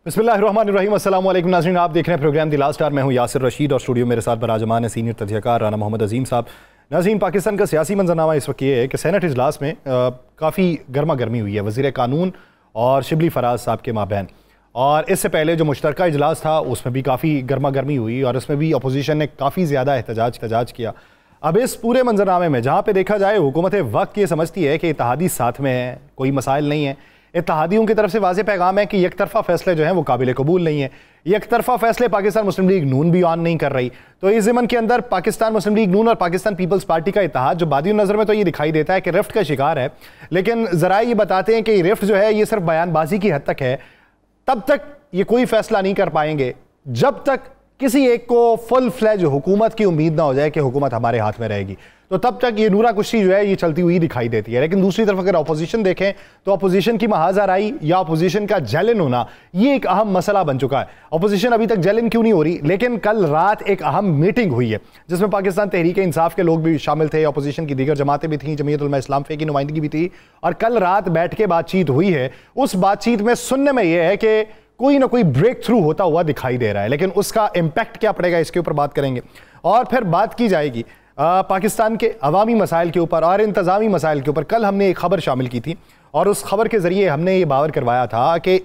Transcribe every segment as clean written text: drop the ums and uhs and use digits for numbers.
बिस्मिल्लाहिर्रहमानिर्रहीम। अस्सलाम वालेकुम नाज़रीन, आप देख रहे हैं प्रोग्राम द लास्ट आवर। मैं हूं यासिर रशीद और स्टूडियो मेरे साथ बराजमान है सीनियर तजज़ियाकार राना मोहम्मद अजीम साहब। नाज़रीन, पाकिस्तान का सियासी मंजरनामा इस वक्त ये है कि सेनेट इजलास में काफ़ी गर्मा गर्मी हुई है वज़ीर कानून और शिबली फराज साहब के माबैन, और इससे पहले जो मुश्तरका इजलास था उसमें भी काफ़ी गर्मा गर्मी हुई और उसमें भी अपोजिशन ने काफ़ी ज़्यादा एहतजाज किया। अब इस पूरे मंजरनामे में जहाँ पे देखा जाए हुकूमत वक्त ये समझती है कि इत्तेहादी साथ में है, कोई मसाइल नहीं है। इत्तेहादियों की तरफ से वाज़ेह पैगाम है कि यकतरफ़ा फैसले जो हैं वो काबिल कबूल नहीं है। यकतरफ़ा फैसले पाकिस्तान मुस्लिम लीग नून भी ऑन नहीं कर रही। तो इस ज़मन के अंदर पाकिस्तान मुस्लिम लीग नून और पाकिस्तान पीपल्स पार्टी का इत्तेहाद जो बादी नज़र में तो ये दिखाई देता है कि रिफ्ट का शिकार है, लेकिन ज़रा ये बताते हैं कि रिफ्ट जो है ये सिर्फ बयानबाजी की हद तक है। तब तक ये कोई फैसला नहीं कर पाएंगे जब तक किसी एक को फुल फ्लैज हुकूमत की उम्मीद ना हो जाए कि हुकूमत हमारे हाथ में रहेगी। तो तब तक ये नूरा कुश्ती जो है ये चलती हुई दिखाई देती है। लेकिन दूसरी तरफ अगर अपोजिशन देखें तो अपोजिशन की महाजराई या अपोजिशन का जेलन होना ये एक अहम मसला बन चुका है। अपोजिशन अभी तक जेलन क्यों नहीं हो रही, लेकिन कल रात एक अहम मीटिंग हुई है जिसमें पाकिस्तान तहरीक इंसाफ के लोग भी शामिल थे, अपोजिशन की दीगर जमातें भी थी, जमीयत उलमा इस्लाम की नुमाइंदगी भी थी, और कल रात बैठ के बातचीत हुई है। उस बातचीत में सुनने में यह है कि कोई ना कोई ब्रेक थ्रू होता हुआ दिखाई दे रहा है, लेकिन उसका इम्पैक्ट क्या पड़ेगा इसके ऊपर बात करेंगे। और फिर बात की जाएगी पाकिस्तान के अवामी मसाइल के ऊपर और इंतज़ामी मसाइल के ऊपर। कल हमने एक खबर शामिल की थी और उस खबर के ज़रिए हमने ये बावर करवाया था कि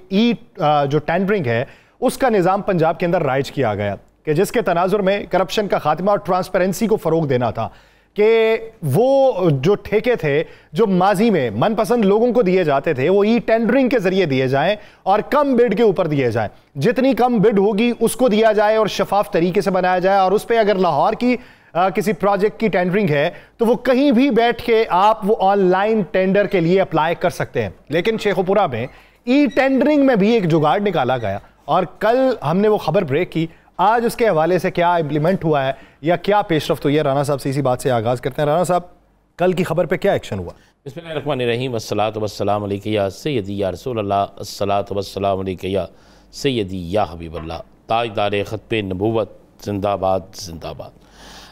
जो टेंडरिंग है उसका निज़ाम पंजाब के अंदर राइज किया गया कि जिसके तनाजुर में करप्शन का खात्मा और ट्रांसपेरेंसी को फ़रोग देना था, कि वो जो ठेके थे जो माजी में मनपसंद लोगों को दिए जाते थे वो ई टेंडरिंग के जरिए दिए जाएं और कम बिड के ऊपर दिए जाएं। जितनी कम बिड होगी उसको दिया जाए और शफाफ तरीके से बनाया जाए। और उस पर अगर लाहौर की किसी प्रोजेक्ट की टेंडरिंग है तो वो कहीं भी बैठ के आप वो ऑनलाइन टेंडर के लिए अप्लाई कर सकते हैं। लेकिन शेखुपुरा में ई टेंडरिंग में भी एक जुगाड़ निकाला गया और कल हमने वो खबर ब्रेक की। आज उसके हवाले से क्या इंप्लीमेंट हुआ है या क्या पेशरफ्त हुई है, राना साहब से इसी बात से आगाज़ करते हैं। राना साहब, कल की खबर पे क्या एक्शन हुआ? बिस्मिल्लाहिर्रहमानिर्रहीम, अस्सलातु वस्सलामु अलैका या सय्यदी या रसूलल्लाह, अस्सलातु वस्सलामु अलैका या सय्यदी या हबीबल्लाह, ताजदार ख़त्म नबूवत जिंदाबाद जिंदाबाद।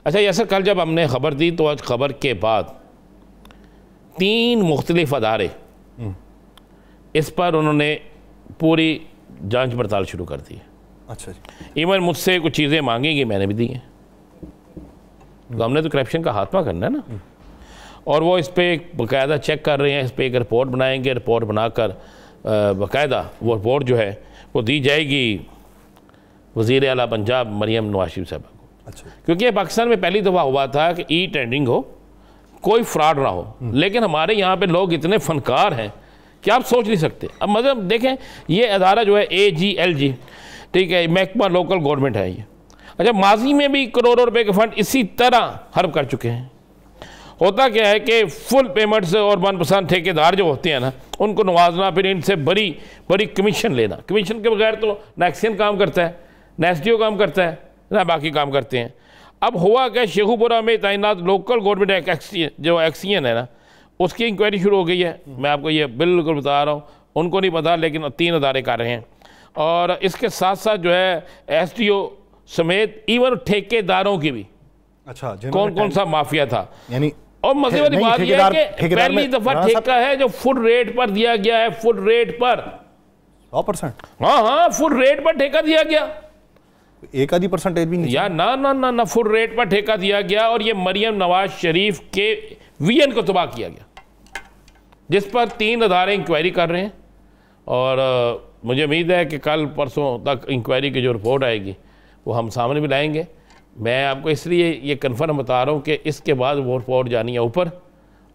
अच्छा यासर, कल जब हमने ख़बर दी तो आज ख़बर के बाद 3 मुख्तलिफ अदारे इस पर उन्होंने पूरी जांच पड़ताल शुरू कर दी है। अच्छा जी। इवन मुझसे कुछ चीज़ें मांगेंगी, मैंने भी दी हैं। तो हमने तो करप्शन का खात्मा करना है ना, और वो इस पर बाकायदा चेक कर रहे हैं। इस पर एक रिपोर्ट बनाएंगे, रिपोर्ट बनाकर बाकायदा वो रिपोर्ट जो है वो दी जाएगी वज़ीर आला पंजाब मरियम नवाज शरीफ साहब को। अच्छा। क्योंकि पाकिस्तान में पहली दफ़ा हुआ था कि ई टेंडरिंग हो, कोई फ्रॉड ना हो, लेकिन हमारे यहाँ पे लोग इतने फनकार हैं कि आप सोच नहीं सकते। अब मतलब देखें, ये अदारा जो है AGLG, ठीक है, महकमा लोकल गवर्नमेंट है ये। अच्छा, माजी में भी करोड़ों रुपए के फंड इसी तरह हर्ब कर चुके हैं। होता क्या है कि फुल पेमेंट्स और मनपसंद ठेकेदार जो होते हैं ना, उनको नवाजना, फिर इनसे बड़ी बड़ी कमीशन लेना। कमीशन के बगैर तो ना एक्सियन काम करता है, ना SDO काम करता है, ना बाकी काम करते हैं। अब हुआ क्या, शेखुपुरा में तैनात लोकल गवर्नमेंट जो एक्सियन है ना, उसकी इंक्वायरी शुरू हो गई है। मैं आपको ये बिल्कुल बता रहा हूँ, उनको नहीं पता, लेकिन 3 अदारे कर रहे हैं। और इसके साथ साथ जो है SDO समेत इवन ठेकेदारों की भी, अच्छा, कौन कौन सा माफिया था। यानी और मजे वाली बात यह है कि पहली दफा ठेका है जो फुल रेट पर दिया गया है, फुल रेट पर 100%। हाँ, फुल रेट पर ठेका दिया गया, एक आधी परसेंटेज भी नहीं या ना ना ना ना, फुल रेट पर ठेका दिया गया। और ये मरियम नवाज शरीफ के VN को तबाह किया गया, जिस पर 3 अदारे इंक्वायरी कर रहे हैं। और मुझे उम्मीद है कि कल परसों तक इंक्वायरी की जो रिपोर्ट आएगी वो हम सामने भी लाएंगे। मैं आपको इसलिए ये कन्फर्म बता रहा हूँ कि इसके बाद वो रिपोर्ट जानी है ऊपर,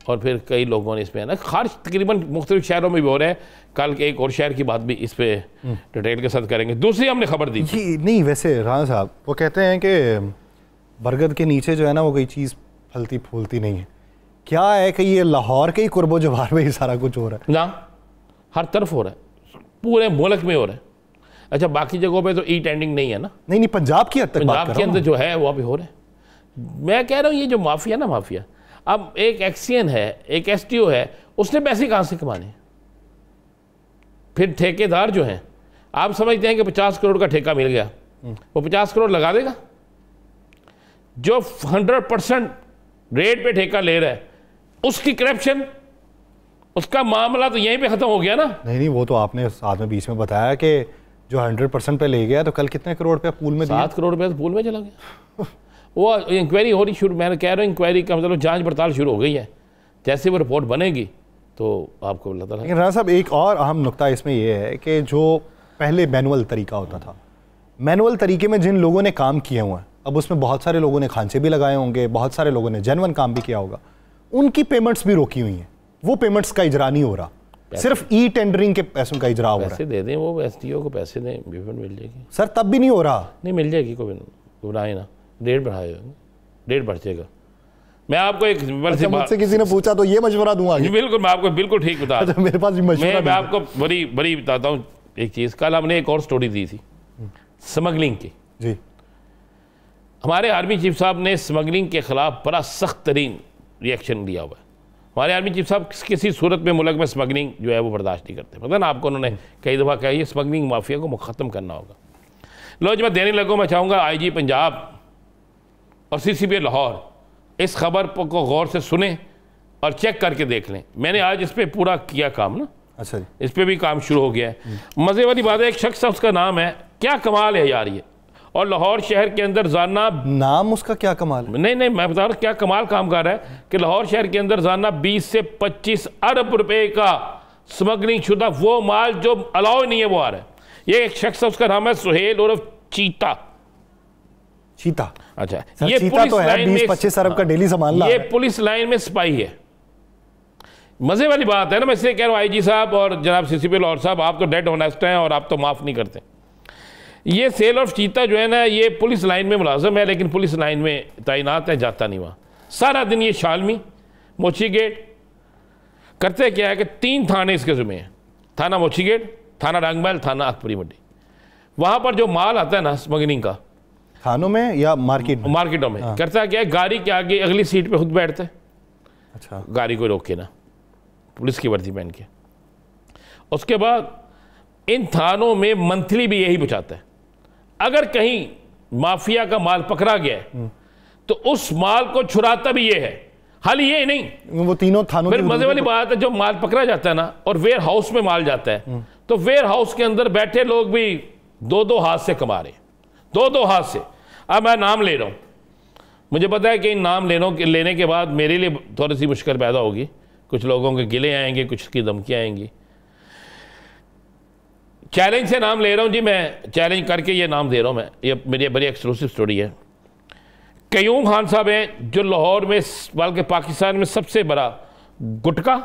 और फिर कई लोगों ने इसमें ना खारिज तकरीबन मुख्तलिफ शहरों में भी हो रहे हैं। कल के एक और शहर की बात भी इस पर डिटेल के साथ करेंगे। दूसरी हमने खबर दी जी नहीं, वैसे राना साहब वो कहते हैं कि बरगद के नीचे जो है ना वो कोई चीज़ फलती फूलती नहीं है। क्या है कि ये लाहौर के ही कुर्बो जवार में ही सारा कुछ हो रहा है ना, हर तरफ हो रहा है, पूरे मुल्क में हो रहा है। अच्छा, बाकी जगहों पे तो ई टेंडरिंग नहीं है ना। नहीं, पंजाब की हद तक पंजाब के अंदर जो है वो अभी हो रहा है। मैं कह रहा हूँ ये जो माफिया ना, माफिया, अब एक एक्सियन है, एक SDO है, उसने पैसे कहाँ से कमाने। फिर ठेकेदार जो हैं, आप समझते हैं कि 50 करोड़ का ठेका मिल गया, वो 50 करोड़ लगा देगा। जो 100% रेट पे ठेका ले रहा है उसकी करप्शन, उसका मामला तो यहीं पे ख़त्म हो गया ना। नहीं, वो तो आपने साथ में बीच में बताया कि जो 100% पे ले गया तो कल कितने करोड़ रुपया पूल में दिया? 7 करोड़ रुपया तो पूल में चला गया। वो इंक्वायरी हो रही शुरू, मैं कह रहा हूँ इंक्वायरी का मतलब जांच पड़ताल शुरू हो गई है, जैसे वो रिपोर्ट बनेगी तो आपको पता चलेगा। लेकिन राणा साहब एक और अहम नुकता इसमें यह है कि जो पहले मैनुअल तरीका होता था, मैनुअल तरीके में जिन लोगों ने काम किए हुए हैं, अब उसमें बहुत सारे लोगों ने खांचे भी लगाए होंगे, बहुत सारे लोगों ने जेन्युइन काम भी किया होगा, उनकी पेमेंट्स भी रोकी हुई हैं, वो पेमेंट्स का इजरा नहीं हो रहा, सिर्फ ई टेंडरिंग के पैसों का इजरा हो रहा है। पैसे दे दें, वो एसडीओ को पैसे दें, पेमेंट मिल जाएगी सर, तब भी नहीं हो रहा। नहीं मिल जाएगी, कोई घबराए ना, डेट बढ़ाए, डेट बढ़ जाएगा। मैं आपको एक मुझसे किसी ने पूछा तो ये मशवरा दूंगा। बिल्कुल, मैं आपको बिल्कुल ठीक बता रहा हूं। मेरे पास भी मशवरा मैं आपको बड़ी बड़ी बताता हूँ एक चीज़। कल हमने एक और स्टोरी दी थी स्मगलिंग की जी। हमारे आर्मी चीफ साहब ने स्मगलिंग के खिलाफ बड़ा सख्त तरीन रिएक्शन दिया हुआ है। हमारे आर्मी चीफ साहब किसी सूरत में मुल्क में स्मगलिंग जो है वो बर्दाश्त नहीं करते। पता ना आपको, उन्होंने कई दफ़ा कहा ये स्मगलिंग माफिया को ख़त्म करना होगा। लो जी, मैं देने लगूँ, मैं चाहूँगा IG पंजाब और CCP लाहौर इस खबर को गौर से सुने और चेक करके देख लें। मैंने आज इस पर पूरा किया काम ना। अच्छा जी। इस पर भी काम शुरू हो गया है। मज़े वाली बात है, एक शख्स है, उसका नाम है, क्या कमाल है यार ये, और लाहौर शहर के अंदर जाना, नाम उसका क्या कमाल है? नहीं मैं बता रहा हूँ क्या कमाल काम कर रहा है कि लाहौर शहर के अंदर जाना 20 से 25 अरब रुपए का स्मगलिंग शुदा वो माल जो अलाउ नहीं है वो आ रहा है। ये एक शख्स है, उसका नाम है सुहेल उर्फ चीता। चीता? अच्छा, ये चीता तो है 20-25 अरब का डेली सामान ला। ये पुलिस लाइन में सिपाही है। मजे वाली बात है ना, मैं इसलिए कह रहा हूँ IG साहब और जनाब CCP लाहौर साहब, आप तो डेड ऑनेस्ट हैं और आप तो माफ नहीं करते। ये सेल ऑफ चीता जो है ना, ये पुलिस लाइन में मुलाजम है, लेकिन पुलिस लाइन में तैनात है, जाता नहीं वहाँ। सारा दिन ये शालमी, मोची गेट करते क्या है कि 3 थाने इसके ज़िम्मे हैं, थाना मोची गेट, थाना रंगमहल, थाना अकबरी मंडी। वहाँ पर जो माल आता है ना स्मगलिंग का, थानों में या मार्केटों में करता क्या है, गाड़ी के आगे अगली सीट पे खुद बैठते हैं। अच्छा। गाड़ी को रोक के ना, पुलिस की वर्दी पहन के। उसके बाद इन थानों में मंथली भी यही बचाता है। अगर कहीं माफिया का माल पकड़ा गया है तो उस माल को छुड़ाता भी ये है। हाल ये नहीं, वो तीनों थानों फिर मजे वाली बात है, जो माल पकड़ा जाता है ना और वेयर हाउस में माल जाता है, तो वेयर हाउस के अंदर बैठे लोग भी 2-2 हाथ से कमा रहे, 2-2 हाथ से। अब मैं नाम ले रहा हूं, मुझे पता है कि इन नाम लेने के बाद मेरे लिए थोड़ी सी मुश्किल पैदा होगी, कुछ लोगों के गिले आएंगे, कुछ की धमकियां आएंगी। चैलेंज से नाम ले रहा हूं जी, मैं चैलेंज करके ये नाम दे रहा हूं मैं, ये मेरी बड़ी एक्सक्लूसिव स्टोरी है। कयूम खान साहब हैं जो लाहौर में बल्कि पाकिस्तान में सबसे बड़ा गुटखा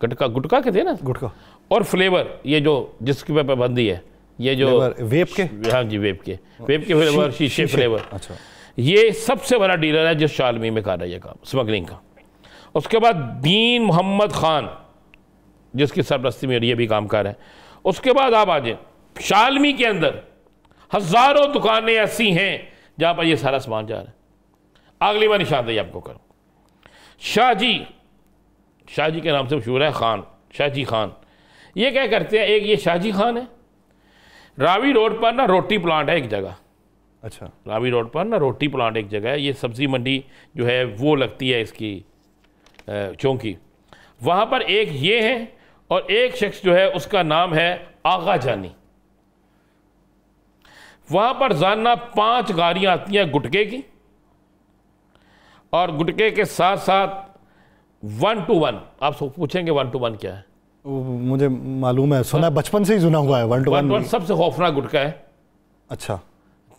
कहते हैं ना, गुटखा और फ्लेवर, ये जो जिसकी पे पाबंदी है, ये जो वेप के, हाँ जी वेप के फ्लेवर, शीशे फ्लेवर। अच्छा। ये सबसे बड़ा डीलर है जो शालमी में कर रहा है ये काम स्मगलिंग का। उसके बाद दीन मोहम्मद खान जिसकी सरपरस्ती में ये भी काम कर रहा है। उसके बाद आप आ जाए, शालमी के अंदर हजारों दुकानें ऐसी हैं जहां पर ये सारा सामान जा रहा है। अगली बार निशानदेही आपको करूं, शाहजी के नाम से मशहूर है खान, शाहजी खान। ये क्या करते हैं, एक ये शाहजी खान है, रावी रोड पर ना रोटी प्लांट है एक जगह। अच्छा। रावी रोड पर ना रोटी प्लांट एक जगह है, ये सब्जी मंडी जो है वो लगती है इसकी चौकी, वहाँ पर एक ये है और एक शख्स जो है उसका नाम है आगा जानी। वहाँ पर जाना 5 गाड़ियाँ आती हैं गुटके की, और गुटके के साथ साथ 1 to 1। आप सब पूछेंगे 1 to 1 क्या है? मुझे मालूम है, सुना, बचपन से ही सुना हुआ है 1 to 1 सबसे खौफनाक गुटका है। अच्छा।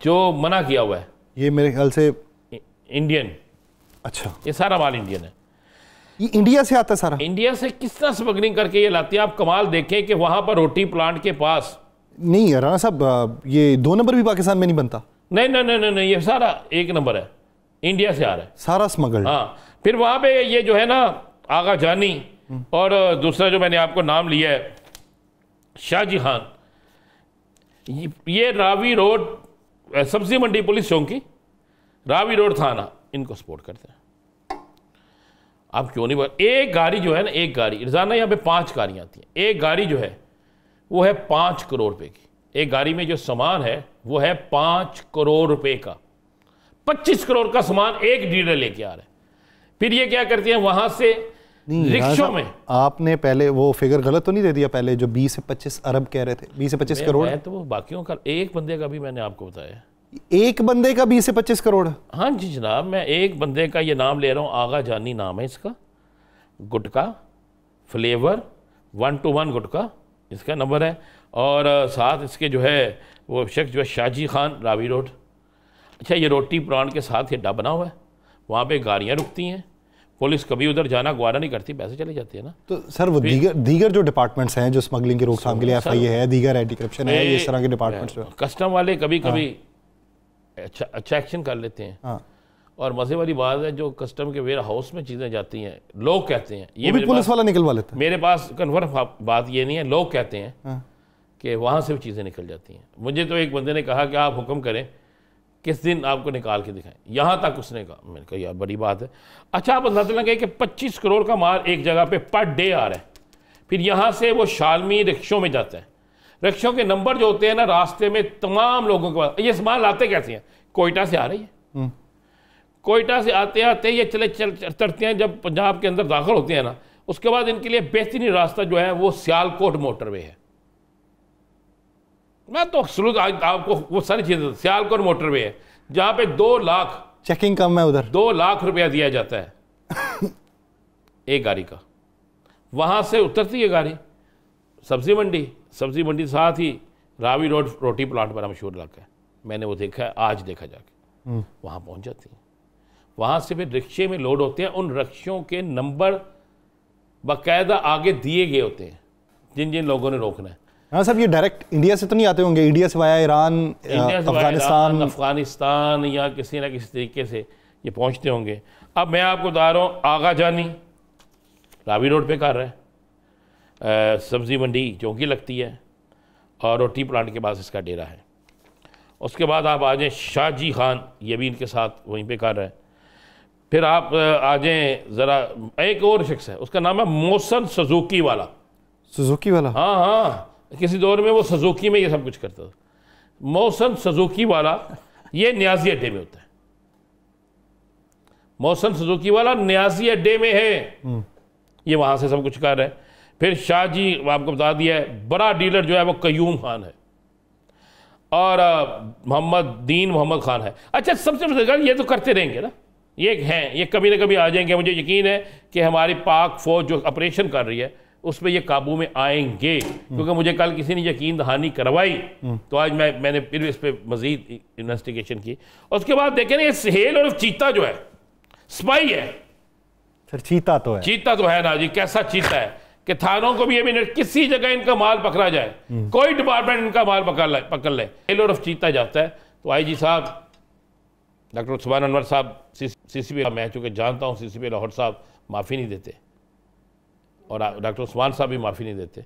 जो मना किया हुआ है, ये मेरे ख्याल से इंडियन। अच्छा। ये सारा माल इंडियन है। ये इंडिया से आता है सारा? इंडिया से किस तरह स्मगलिंग करके ये लाते हैं। आप कमाल देखें कि वहां पर रोटी प्लांट के पास नहीं, राणा साहब ये 2 नंबर भी पाकिस्तान में नहीं बनता? नहीं, ये सारा 1 नंबर है, इंडिया से आ रहा है सारा स्मगल। हाँ, फिर वहां पे ये जो है ना आगा जानी, और दूसरा जो मैंने आपको नाम लिया है शाहजी खान, ये रावी रोड सब्जी मंडी पुलिस चौकी, रावी रोड थाना, इनको सपोर्ट करते हैं। आप क्यों नहीं बोल, एक गाड़ी जो है ना, एक गाड़ी रोजाना यहाँ पे 5 गाड़ियाँ आती हैं, एक गाड़ी जो है वो है 5 करोड़ रुपए की। एक गाड़ी में जो सामान है वो है 5 करोड़ रुपए का। 25 करोड़ का सामान एक डीलर लेके आ रहा है। फिर ये क्या करते हैं, वहां से रिक्शों में। आपने पहले वो फिगर गलत तो नहीं दे दिया? पहले जो 20 से 25 अरब कह रहे थे, 20 से 25 करोड़। तो वो बाकियों का, एक बंदे का भी मैंने आपको बताया, एक बंदे का 20 से 25 करोड़। हाँ जी जनाब, मैं एक बंदे का ये नाम ले रहा हूँ, आगा जानी नाम है इसका, गुटका फ्लेवर 1 to 1 गुटका इसका नंबर है, और साथ इसके जो है वो शख्स जो है शाजी खान, रावी रोड। अच्छा, ये रोटी प्लांट के साथ ये अड्डा बना हुआ है, वहाँ पे गाड़ियाँ रुकती हैं, पुलिस कभी उधर जाना गवारा नहीं करती, पैसे चले जाते हैं ना। तो सर वो दीगर जो डिपार्टमेंट्स हैं जो स्मगलिंग की रोकथाम के लिए FIA है, दीगर एंटी करप्शन है, इस तरह के डिपार्टमेंट्स, कस्टम वाले कभी कभी अच्छा एक्शन कर लेते हैं। हाँ। और मज़े वाली बात है, जो कस्टम के वेयर हाउस में चीज़ें जाती हैं, लोग कहते हैं, ये भी पुलिस वाला निकलवा लेता है। मेरे पास कन्फर्म बात ये नहीं है, लोग कहते हैं हाँ। कि वहाँ से भी चीज़ें निकल जाती हैं। मुझे तो एक बंदे ने कहा कि आप हुक्म करें किस दिन आपको निकाल के दिखाएं, यहाँ तक उसने कहा। मैंने कहा यार बड़ी बात है। अच्छा, आप अंदाजा लगाइए कि 25 करोड़ का माल एक जगह पे पर डे आ रहा है, फिर यहाँ से वो शालमी रिक्शों में जाता है, रिक्शों के नंबर जो होते हैं ना रास्ते में तमाम लोगों के पास, ये सामान लाते कैसे हैं? कोयटा से आ रही है, कोयटा से आते आते ये चले चलते हैं, जब पंजाब के अंदर दाखिल होते हैं ना, उसके बाद इनके लिए बेहतरीन रास्ता जो है वो सियालकोट मोटरवे है। मैं तो आपको वो सारी चीजें, सियालकोट मोटरवे है जहां पे 2 लाख चेकिंग कम है, उधर 2 लाख रुपया दिया जाता है एक गाड़ी का। वहां से उतरती है गाड़ी सब्जी मंडी साथ ही रावी रोड रोटी प्लांट बड़ा मशहूर इलाका है, मैंने वो देखा है, आज देखा जाके वहां पहुंच जाती है। वहां से फिर रिक्शे में लोड होते हैं, उन रिक्शों के नंबर बाकायदा आगे दिए गए होते हैं जिन जिन लोगों ने रोकना है। हाँ साहब, ये डायरेक्ट इंडिया से तो नहीं आते होंगे? इंडिया से वाया ईरान, अफगानिस्तान या किसी ना किसी तरीके से ये पहुंचते होंगे। अब मैं आपको बता रहा हूँ, आगा जानी रावी रोड पे कर रहा है, सब्जी मंडी चौकी लगती है, और रोटी प्लांट के पास इसका डेरा है। उसके बाद आप आ जाएँ शाजी खान, ये भी इनके साथ वहीं पे कर रहा है। फिर आप आ जाएँ ज़रा, एक और शख्स है, उसका नाम है मोहसन सुजुकी वाला। सुजुकी वाला? हाँ हाँ, किसी दौर में वो सुजुकी में ये सब कुछ करता था। मोहसन सुजुकी वाला ये न्याजी अड्डे में होता है, मोहसन सुजुकी वाला न्याजी अड्डे में है, ये वहाँ से सब कुछ कर रहा है। फिर शाहजी आपको बता दिया है, बड़ा डीलर जो है वो कयूम खान है, और मोहम्मद खान है। अच्छा, सबसे बड़ी ये तो करते रहेंगे ना, ये हैं, ये कभी ना कभी आ जाएंगे। मुझे यकीन है कि हमारी पाक फौज जो ऑपरेशन कर रही है उस पर ये काबू में आएंगे, क्योंकि मुझे कल किसी ने यकीन दहानी करवाई, तो आज मैंने फिर इस पर मजीद इन्वेस्टिगेशन की। उसके बाद देखें ना, ये सहेल और चीता जो है स्पाई है। सर चीता तो है ना जी, कैसा चीता है कि थानों को भी ये भी किसी जगह इनका माल पकड़ा जाए, कोई डिपार्टमेंट इनका माल पकड़ ले, सहेल और चीता जाता है। तो IG साहब डॉक्टर उस्मान अनवर साहब CCP, मैं चूँकि जानता हूँ CCP लाहौर साहब माफ़ी नहीं देते, और डॉक्टर उस्मान साहब भी माफ़ी नहीं देते।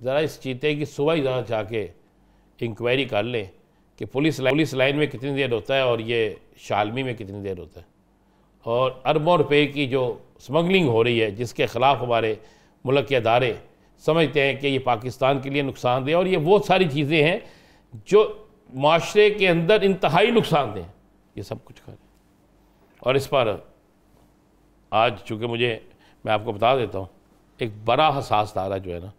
ज़रा इस चीते की सुबह ही ज़रा जाके इंक्वायरी कर लें कि पुलिस लाइन में कितनी देर होता है और ये शालमी में कितनी देर होता है, और अरबों रुपए की जो स्मगलिंग हो रही है जिसके ख़िलाफ़ हमारे मुल्क के अदारे समझते हैं कि ये पाकिस्तान के लिए नुकसानदेह, और ये वो सारी चीज़ें हैं जो माशरे के अंदर इंतहाई नुकसानदेह हैं, ये सब कुछ करें। और इस पर आज चूँकि मैं आपको बता देता हूँ, एक बड़ा हसास धारा जो है ना,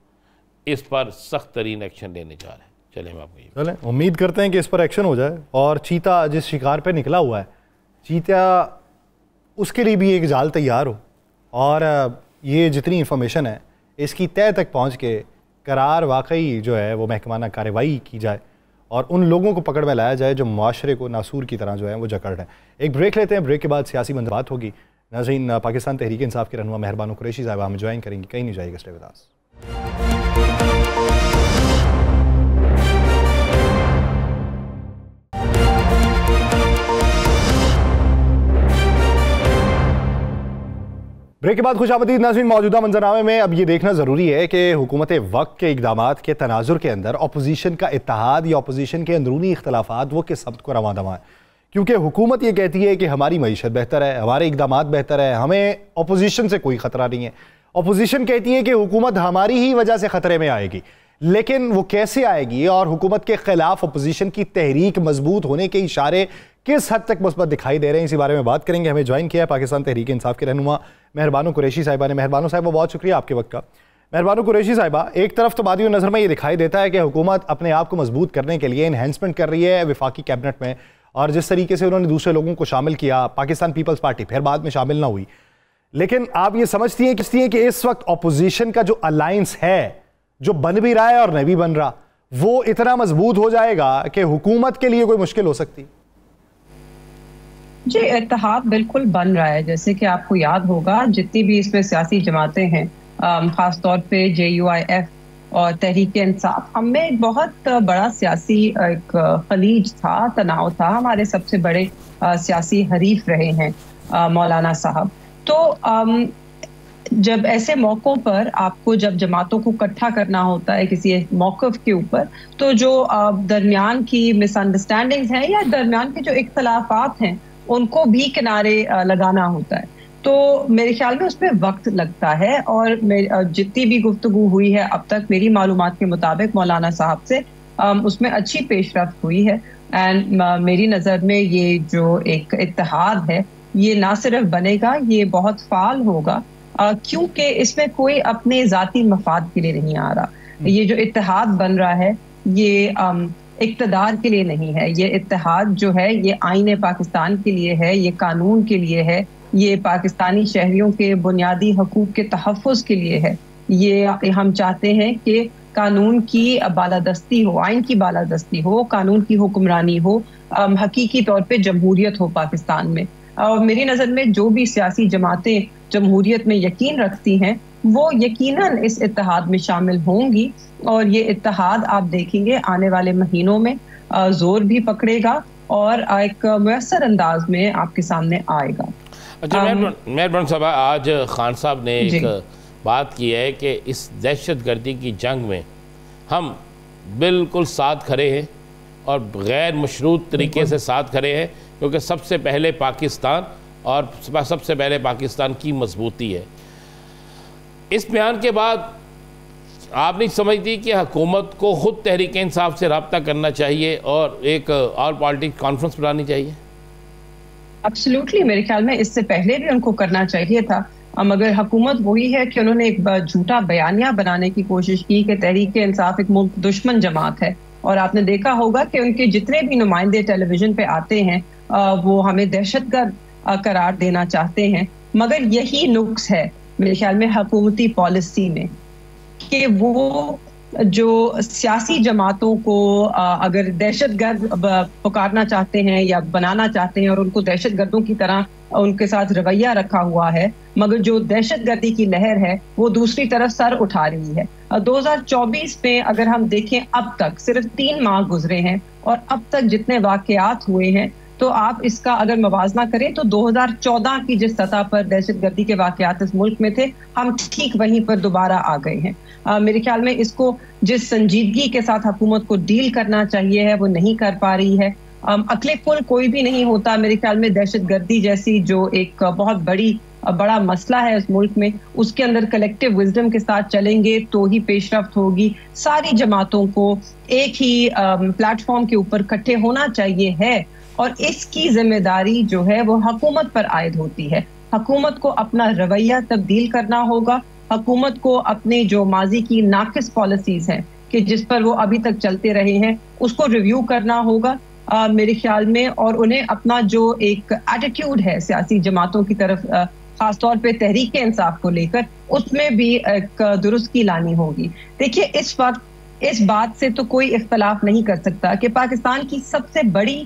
इस पर सख्त तरीन एक्शन लेने जा रहे हैं। चलें, मैं आपको चलें, उम्मीद करते हैं कि इस पर एक्शन हो जाए, और चीता जिस शिकार पे निकला हुआ है, चीता उसके लिए भी एक जाल तैयार हो, और ये जितनी इन्फॉर्मेशन है इसकी तय तक पहुँच के करार वाकई जो है वो महकमाना कार्रवाई की जाए, और उन लोगों को पकड़ में लाया जाए जो माशरे को नासूर की तरह जो है वो जकड़ रहे हैं। एक ब्रेक लेते हैं, ब्रेक के बाद सियासी मंजर बात होगी। नाज़रीन, पाकिस्तान तहरीक इंसाफ के रहनुमा मेहरबान कुरैशी साहब हमें ज्वाइन करेंगी, कहीं नहीं जाएगा, स्टे विद अस। ब्रेक के बाद खुशामदीद नाज़रीन, मौजूदा मंजरनामे में अब ये देखना ज़रूरी है कि हुकूमत वक्त के इक़दामात के तनाजुर के अंदर अपोजिशन का इत्तेहाद या अपोजिशन के अंदरूनी इख्तलाफात वो किस सबत को रवां दवा है, क्योंकि हुकूमत ये कहती है कि हमारी मईशत बेहतर है, हमारे इक़दामात बेहतर है, हमें अपोजिशन से कोई ख़तरा नहीं है। अपोजिशन कहती है कि हुकूमत हमारी ही वजह से ख़तरे में आएगी। लेकिन वो कैसे आएगी और हुकूमत के खिलाफ अपोजिशन की तहरीक मजबूत होने के इशारे किस हद तक मुस्बत दिखाई दे रहे हैं, इसी बारे में बात करेंगे। हमें ज्वाइन किया है पाकिस्तान तहरीक इंसाफ के रहनुमा मेहरबानो कुरैशी साहिबा ने। मेहरबानो साहिबा, बहुत शुक्रिया आपके वक्त का। मेहरबानो कुरैशी साहिबा, एक तरफ तो बादियों नज़र में ये दिखाई देता है कि हुकूमत अपने आप को मजबूत करने के लिए इन्हेंसमेंट कर रही है वफाकी कैबिनेट में, और जिस तरीके से उन्होंने दूसरे लोगों को शामिल किया, पाकिस्तान पीपल्स पार्टी फिर बाद में शामिल ना हुई, लेकिन आप ये समझती हैं कि इस वक्त अपोजिशन का जो अलायंस है, जो बन भी रहा है और नहीं भी बन रहा, वो इतना मजबूत हो जाएगा कि हुकूमत के लिए कोई मुश्किल हो सकती? जी, इत्तेहाद बिल्कुल बन रहा है। जैसे कि आपको याद होगा, जितनी भी इसमें सियासी जमातें हैं, खास तौर पे JUIF और तहरीक इंसाफ, हमें एक बहुत बड़ा सियासी एक खलीज था, तनाव था। हमारे सबसे बड़े सियासी हरीफ रहे हैं मौलाना साहब। तो जब ऐसे मौक़ों पर आपको जब जमातों को इकट्ठा करना होता है किसी एक मौक़िफ़ के ऊपर, तो जो दरमियान की मिसअंडरस्टैंडिंग्स हैं या दरमियान के जो इख्तलाफात हैं, उनको भी किनारे लगाना होता है। तो मेरे ख्याल में उसमें वक्त लगता है, और जितनी भी गुफ्तगू हुई है अब तक मेरी मालूमात के मुताबिक मौलाना साहब से, उसमें अच्छी पेशरफ्त हुई है। एंड मेरी नज़र में ये जो एक इत्तेहाद है, ये ना सिर्फ बनेगा, ये बहुत फाल होगा, क्योंकि इसमें कोई अपने ज़ाती मफाद के लिए नहीं आ रहा। ये जो इत्तेहाद बन रहा है, ये इक़्तिदार के लिए नहीं है। ये इत्तेहाद जो है, ये आईने पाकिस्तान के लिए है, ये कानून के लिए है, ये पाकिस्तानी शहरियों के बुनियादी हकूक़ के तहफ़्फ़ुज़ के लिए है। ये हम चाहते हैं कि कानून की बालादस्ती हो, आइन की बालादस्ती हो, कानून की हुक्मरानी हो, हकीकी तौर पे जमहूरियत हो पाकिस्तान में। और मेरी नज़र में जो भी सियासी जमातें जमहूरियत में यकीन रखती हैं, वो यकीनन इस इत्तेहाद में शामिल होंगी, और ये इत्तेहाद आप देखेंगे आने वाले महीनों में जोर भी पकड़ेगा और एक मुयस्सर अंदाज में आपके सामने आएगा। अच्छा, मेहरबान साहब, आज खान साहब ने एक बात की है कि इस दहशतगर्दी की जंग में हम बिल्कुल साथ खड़े हैं और गैर मशरूत तरीके से साथ खड़े हैं, क्योंकि सबसे पहले पाकिस्तान और सबसे पहले पाकिस्तान की मजबूती है। इस बयान के बाद आप नहीं समझती कि हुकूमत को खुद तहरीक इंसाफ से रब्ता करना चाहिए और एक ऑल पार्टी कॉन्फ्रेंस बुलानी चाहिए? एब्सोल्युटली, मेरे ख्याल में इससे पहले भी उनको करना चाहिए था, मगर हुकूमत वही है कि उन्होंने एक झूठा बयानिया बनाने की कोशिश की कि तहरीक इंसाफ एक मुल्क दुश्मन जमात है। और आपने देखा होगा कि उनके जितने भी नुमाइंदे टेलीविजन पे आते हैं, वो हमें दहशतगर्द करार देना चाहते हैं। मगर यही नुक्स है मेरे ख्याल में हुकूमती पॉलिसी में, कि वो जो सियासी जमातों को अगर दहशतगर्द पुकारना चाहते हैं या बनाना चाहते हैं, और उनको दहशतगर्दों की तरह उनके साथ रवैया रखा हुआ है, मगर जो दहशतगर्दी की लहर है वो दूसरी तरफ सर उठा रही है। 2024 में अगर हम देखें, अब तक सिर्फ 3 माह गुजरे हैं, और अब तक जितने वाकयात हुए हैं, तो आप इसका अगर मवाजना करें तो 2014 की जिस सतह पर दहशतगर्दी के वाकयात इस मुल्क में थे, हम ठीक वहीं पर दोबारा आ गए हैं। मेरे ख्याल में इसको जिस संजीदगी के साथ हुकूमत को डील करना चाहिए है, वो नहीं कर पा रही है। अक्ले कुल कोई भी नहीं होता मेरे ख्याल में दहशतगर्दी जैसी जो एक बहुत बड़ा मसला है इस मुल्क में, उसके अंदर कलेक्टिव विजडम के साथ चलेंगे तो ही पेशरफ्त होगी। सारी जमातों को एक ही प्लेटफॉर्म के ऊपर इकट्ठे होना चाहिए है, और इसकी जिम्मेदारी जो है वो हुकूमत पर आयद होती है। हुकूमत को अपना रवैया तब्दील करना होगा, हुकूमत को अपने जो माजी की नाकिस पॉलिसीज हैं कि जिस पर वो अभी तक चलते रहे हैं, उसको रिव्यू करना होगा मेरे ख्याल में, और उन्हें अपना जो एक एटीट्यूड है सियासी जमातों की तरफ, खासतौर पे तहरीक इंसाफ को लेकर, उसमें भी एक दुरुस्ती लानी होगी। देखिए, इस वक्त इस बात से तो कोई इख्तलाफ नहीं कर सकता कि पाकिस्तान की सबसे बड़ी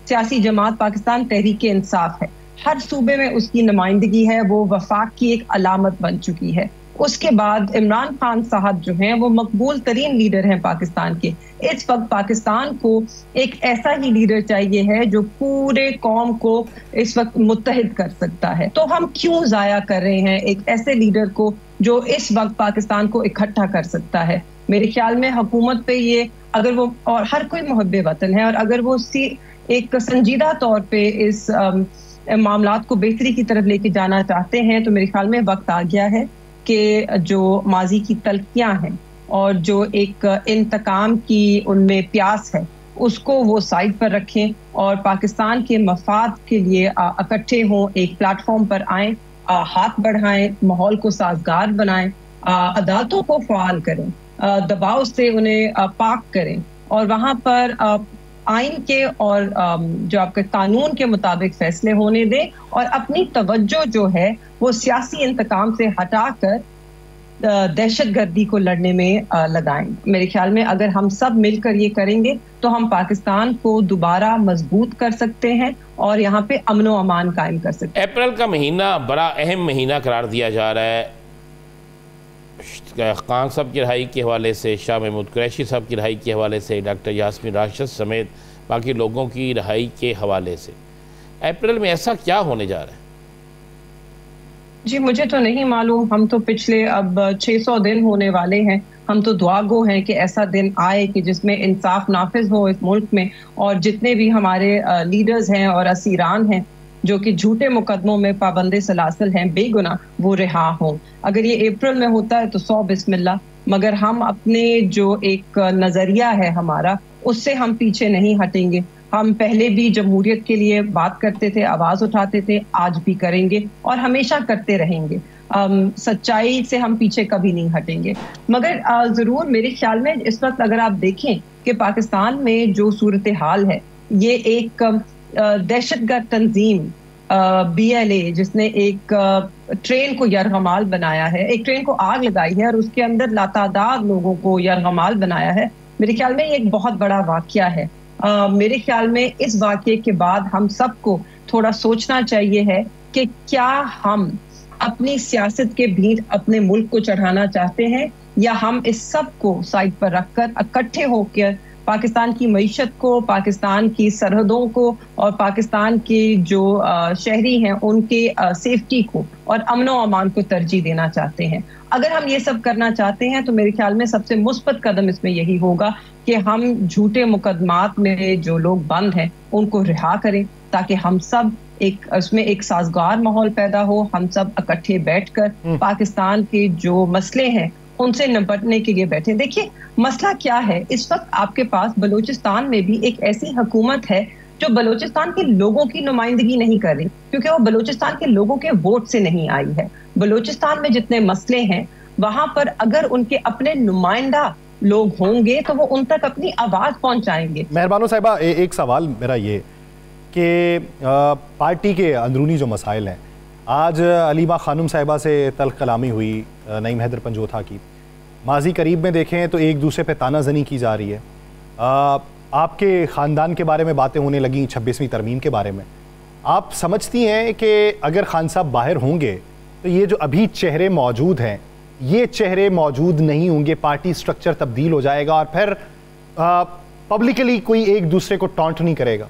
सियासी जमात पाकिस्तान तहरीक इंसाफ है। हर सूबे में उसकी नुमाइंदगी है, वो वफाक की एक अलामत बन चुकी है। उसके बाद इमरान खान साहब जो हैं वो मकबूल तरीन लीडर हैं पाकिस्तान के। इस वक्त पाकिस्तान को एक ऐसा ही लीडर चाहिए है जो पूरे कौम को इस वक्त मुत्तहिद कर सकता है। तो हम क्यों ज़ाया कर रहे हैं एक ऐसे लीडर को जो इस वक्त पाकिस्तान को इकट्ठा कर सकता है? मेरे ख्याल में हुकूमत पे ये, अगर वो, और हर कोई मुहब्बे वतन है, और अगर वो एक संजीदा तौर पे इस मामलात को बेहतरी की तरफ लेके जाना चाहते हैं, तो मेरे ख्याल में वक्त आ गया है कि जो माजी की तल्खियां हैं और जो एक इंतकाम की उनमें प्यास है उसको वो साइड पर रखें और पाकिस्तान के मफाद के लिए इकट्ठे हों, एक प्लेटफॉर्म पर आएं, हाथ बढ़ाएं, माहौल को साजगार बनाएं, अदालतों को फ़ाल करें, दबाव से उन्हें पाक करें और वहाँ पर आइन के और जो आपके कानून के मुताबिक फैसले होने दें और अपनी तवज्जो जो है वो सियासी इंतकाम से हटाकर दहशतगर्दी को लड़ने में लगाएं। मेरे ख्याल में अगर हम सब मिलकर ये करेंगे तो हम पाकिस्तान को दोबारा मजबूत कर सकते हैं और यहाँ पे अमन व अमान कायम कर सकते हैं। अप्रैल का महीना बड़ा अहम महीना करार दिया जा रहा है। खान साहब की रिहाई के हवाले से, शाह महमूद कुरैशी साहब की रिहाई के हवाले से, डॉक्टर यास्मीन राशिद समेत बाकी लोगों की रिहाई के हवाले से अप्रैल में ऐसा क्या होने जा रहा है? जी मुझे तो नहीं मालूम। हम तो पिछले अब 600 दिन होने वाले हैं। हम तो दुआ गो हैं कि ऐसा दिन आए कि जिसमें इंसाफ नाफिज हो इस मुल्क में और जितने भी हमारे लीडर्स हैं और असीरान हैं जो कि झूठे मुकदमों में पाबंदे सलासल हैं बेगुनाह, वो रिहा हों। अगर ये अप्रैल में होता है तो 100 बिस्मिल्लाह, मगर हम अपने जो एक नज़रिया है हमारा उससे हम पीछे नहीं हटेंगे। हम पहले भी जमहूरियत के लिए बात करते थे, आवाज़ उठाते थे, आज भी करेंगे और हमेशा करते रहेंगे। सच्चाई से हम पीछे कभी नहीं हटेंगे। मगर ज़रूर मेरे ख्याल में इस वक्त अगर आप देखें कि पाकिस्तान में जो सूरत हाल है, ये एक दहशतगर्द तंजीम BLA जिसने एक ट्रेन को यरगमाल बनाया है, एक ट्रेन को आग लगाई है और उसके अंदर लातादाद लोगों को यरगमाल बनाया है। मेरे ख्याल में ये एक बहुत बड़ा वाक़या है। मेरे ख्याल में इस वाक़ये के बाद हम सबको थोड़ा सोचना चाहिए है कि क्या हम अपनी सियासत के भीड़ अपने मुल्क को चढ़ाना चाहते हैं या हम इस सब को साइड पर रखकर इकट्ठे होकर पाकिस्तान की मईशत को, पाकिस्तान की सरहदों को और पाकिस्तान के जो शहरी हैं उनके सेफ्टी को और अमन व अमान को तरजीह देना चाहते हैं। अगर हम ये सब करना चाहते हैं तो मेरे ख्याल में सबसे मुस्बत कदम इसमें यही होगा कि हम झूठे मुकदमात में जो लोग बंद हैं उनको रिहा करें ताकि हम सब उसमें एक साजगार माहौल पैदा हो। हम सब इकट्ठे बैठकर पाकिस्तान के जो मसले हैं उनसे निपटने के लिए बैठे। देखिए मसला क्या है, इस वक्त आपके पास बलूचिस्तान में भी एक ऐसी हुकूमत है जो बलूचिस्तान के लोगों की नुमाइंदगी नहीं कर रही, क्योंकि वो बलूचिस्तान के लोगों के वोट से नहीं आई है। बलूचिस्तान में जितने मसले हैं वहां पर अगर उनके अपने नुमाइंदा लोग होंगे तो वो उन तक अपनी आवाज पहुंचाएंगे। मेहरबानो साहिबा, एक सवाल मेरा ये कि पार्टी के अंदरूनी जो मसाइल हैं, आज अलीमा खानम साहिबा से तल्ख कलामी हुई नईम हैदर पंजोथा की, माजी करीब में देखें तो एक दूसरे पे तानाजनी की जा रही है। आपके ख़ानदान के बारे में बातें होने लगी 26वीं तरमीम के बारे में। आप समझती हैं कि अगर खान साहब बाहर होंगे तो ये जो अभी चेहरे मौजूद हैं ये चेहरे मौजूद नहीं होंगे, पार्टी स्ट्रक्चर तब्दील हो जाएगा और फिर पब्लिकली कोई एक दूसरे को टॉन्ट नहीं करेगा?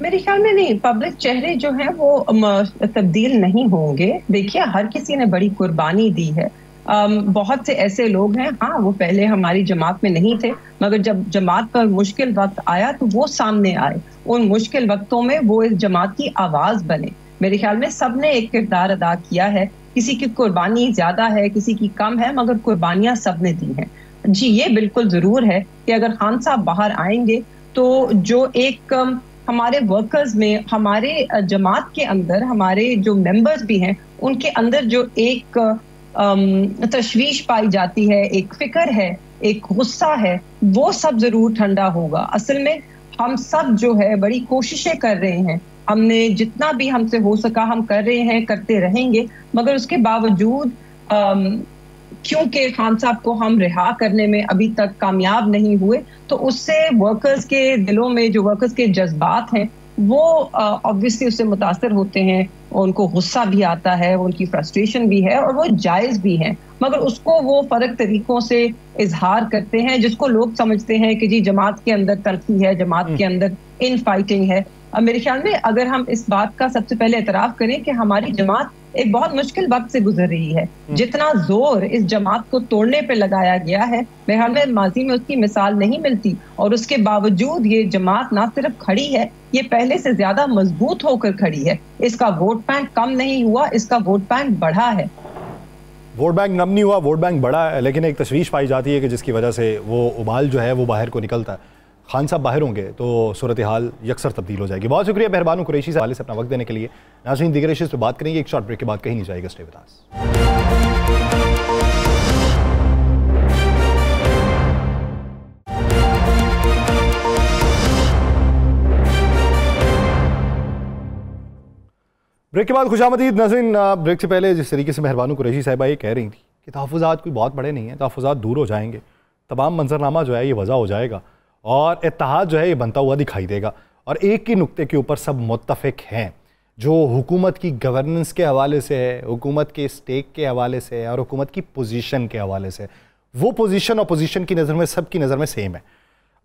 मेरे ख्याल में नहीं, पब्लिक चेहरे जो हैं वो तब्दील नहीं होंगे। देखिए हर किसी ने बड़ी कुर्बानी दी है। बहुत से ऐसे लोग हैं, हाँ वो पहले हमारी जमात में नहीं थे मगर जब जमात पर मुश्किल वक्त आया तो वो सामने आए। उन मुश्किल वक्तों में वो इस जमात की आवाज़ बने। मेरे ख्याल में सब ने एक किरदार अदा किया है। किसी की कुर्बानी ज़्यादा है, किसी की कम है, मगर कुर्बानियाँ सब ने दी हैं। जी ये बिल्कुल ज़रूर है कि अगर खान साहब बाहर आएंगे तो जो एक हमारे वर्कर्स में, हमारे जमात के अंदर हमारे जो मेंबर्स भी हैं उनके अंदर जो एक तशवीश पाई जाती है, एक फिक्र है, एक गुस्सा है, वो सब जरूर ठंडा होगा। असल में हम सब जो है बड़ी कोशिशें कर रहे हैं, हमने जितना भी हमसे हो सका हम कर रहे हैं, करते रहेंगे, मगर उसके बावजूद क्योंकि खान साहब को हम रिहा करने में अभी तक कामयाब नहीं हुए तो उससे वर्कर्स के दिलों में जो वर्कर्स के जज्बात हैं वो ऑब्वियसली उससे मुतासर होते हैं, उनको गुस्सा भी आता है, उनकी फ्रस्ट्रेशन भी है और वो जायज़ भी है, मगर उसको वो फ़र्क तरीक़ों से इजहार करते हैं जिसको लोग समझते हैं कि जी जमात के अंदर तलखी है, जमात के अंदर इन फाइटिंग है। मेरे ख्याल में अगर हम इस बात का सबसे पहले एतराफ़ करें कि हमारी जमात एक बहुत मुश्किल वक्त से गुजर रही है, जितना जोर इस जमात को तोड़ने पे लगाया गया है मेरे ख्याल में माजी में उसकी मिसाल नहीं मिलती और उसके बावजूद ये जमात ना सिर्फ खड़ी है, ये पहले से ज्यादा मजबूत होकर खड़ी है। इसका वोट बैंक कम नहीं हुआ, इसका वोट बैंक बढ़ा है। वोट बैंक नम नहीं हुआ, वोट बैंक बड़ा है, लेकिन एक तशवीश पाई जाती है कि जिसकी वजह से वो उबाल जो है वो बाहर को निकलता है। खान साहब बाहर होंगे तो सूरत हाल यकसर तब्दील हो जाएगी। बहुत शुक्रिया मेहरबान कुरैशी से हवाले से अपना वक्त देने के लिए। नाज़रीन, दीगर इश्यूज़ पे बात करेंगे एक शॉर्ट ब्रेक के बाद, कहीं नहीं जाएगा, स्टे विद अस। ब्रेक के बाद खुशामदीद। नाज़रीन, ब्रेक से पहले जिस तरीके से मेहरबान कुरैशी साहिबा ये कह रही थी कि तहफ़्फ़ुज़ात कोई बहुत बड़े नहीं हैं, तहफ़्फ़ुज़ात दूर हो जाएंगे, तमाम मंजरनामा जो है ये वज़ा हो जाएगा और इत्तेहाद जो है ये बनता हुआ दिखाई देगा और एक ही नुक्ते के ऊपर सब मुत्तफ़िक हैं, जो हुकूमत की गवर्नेंस के हवाले से है, हुकूमत के स्टेक के हवाले से है और हुकूमत की पोजीशन के हवाले से। वो पोजीशन अपोजिशन की नज़र में, सब की नज़र में सेम है।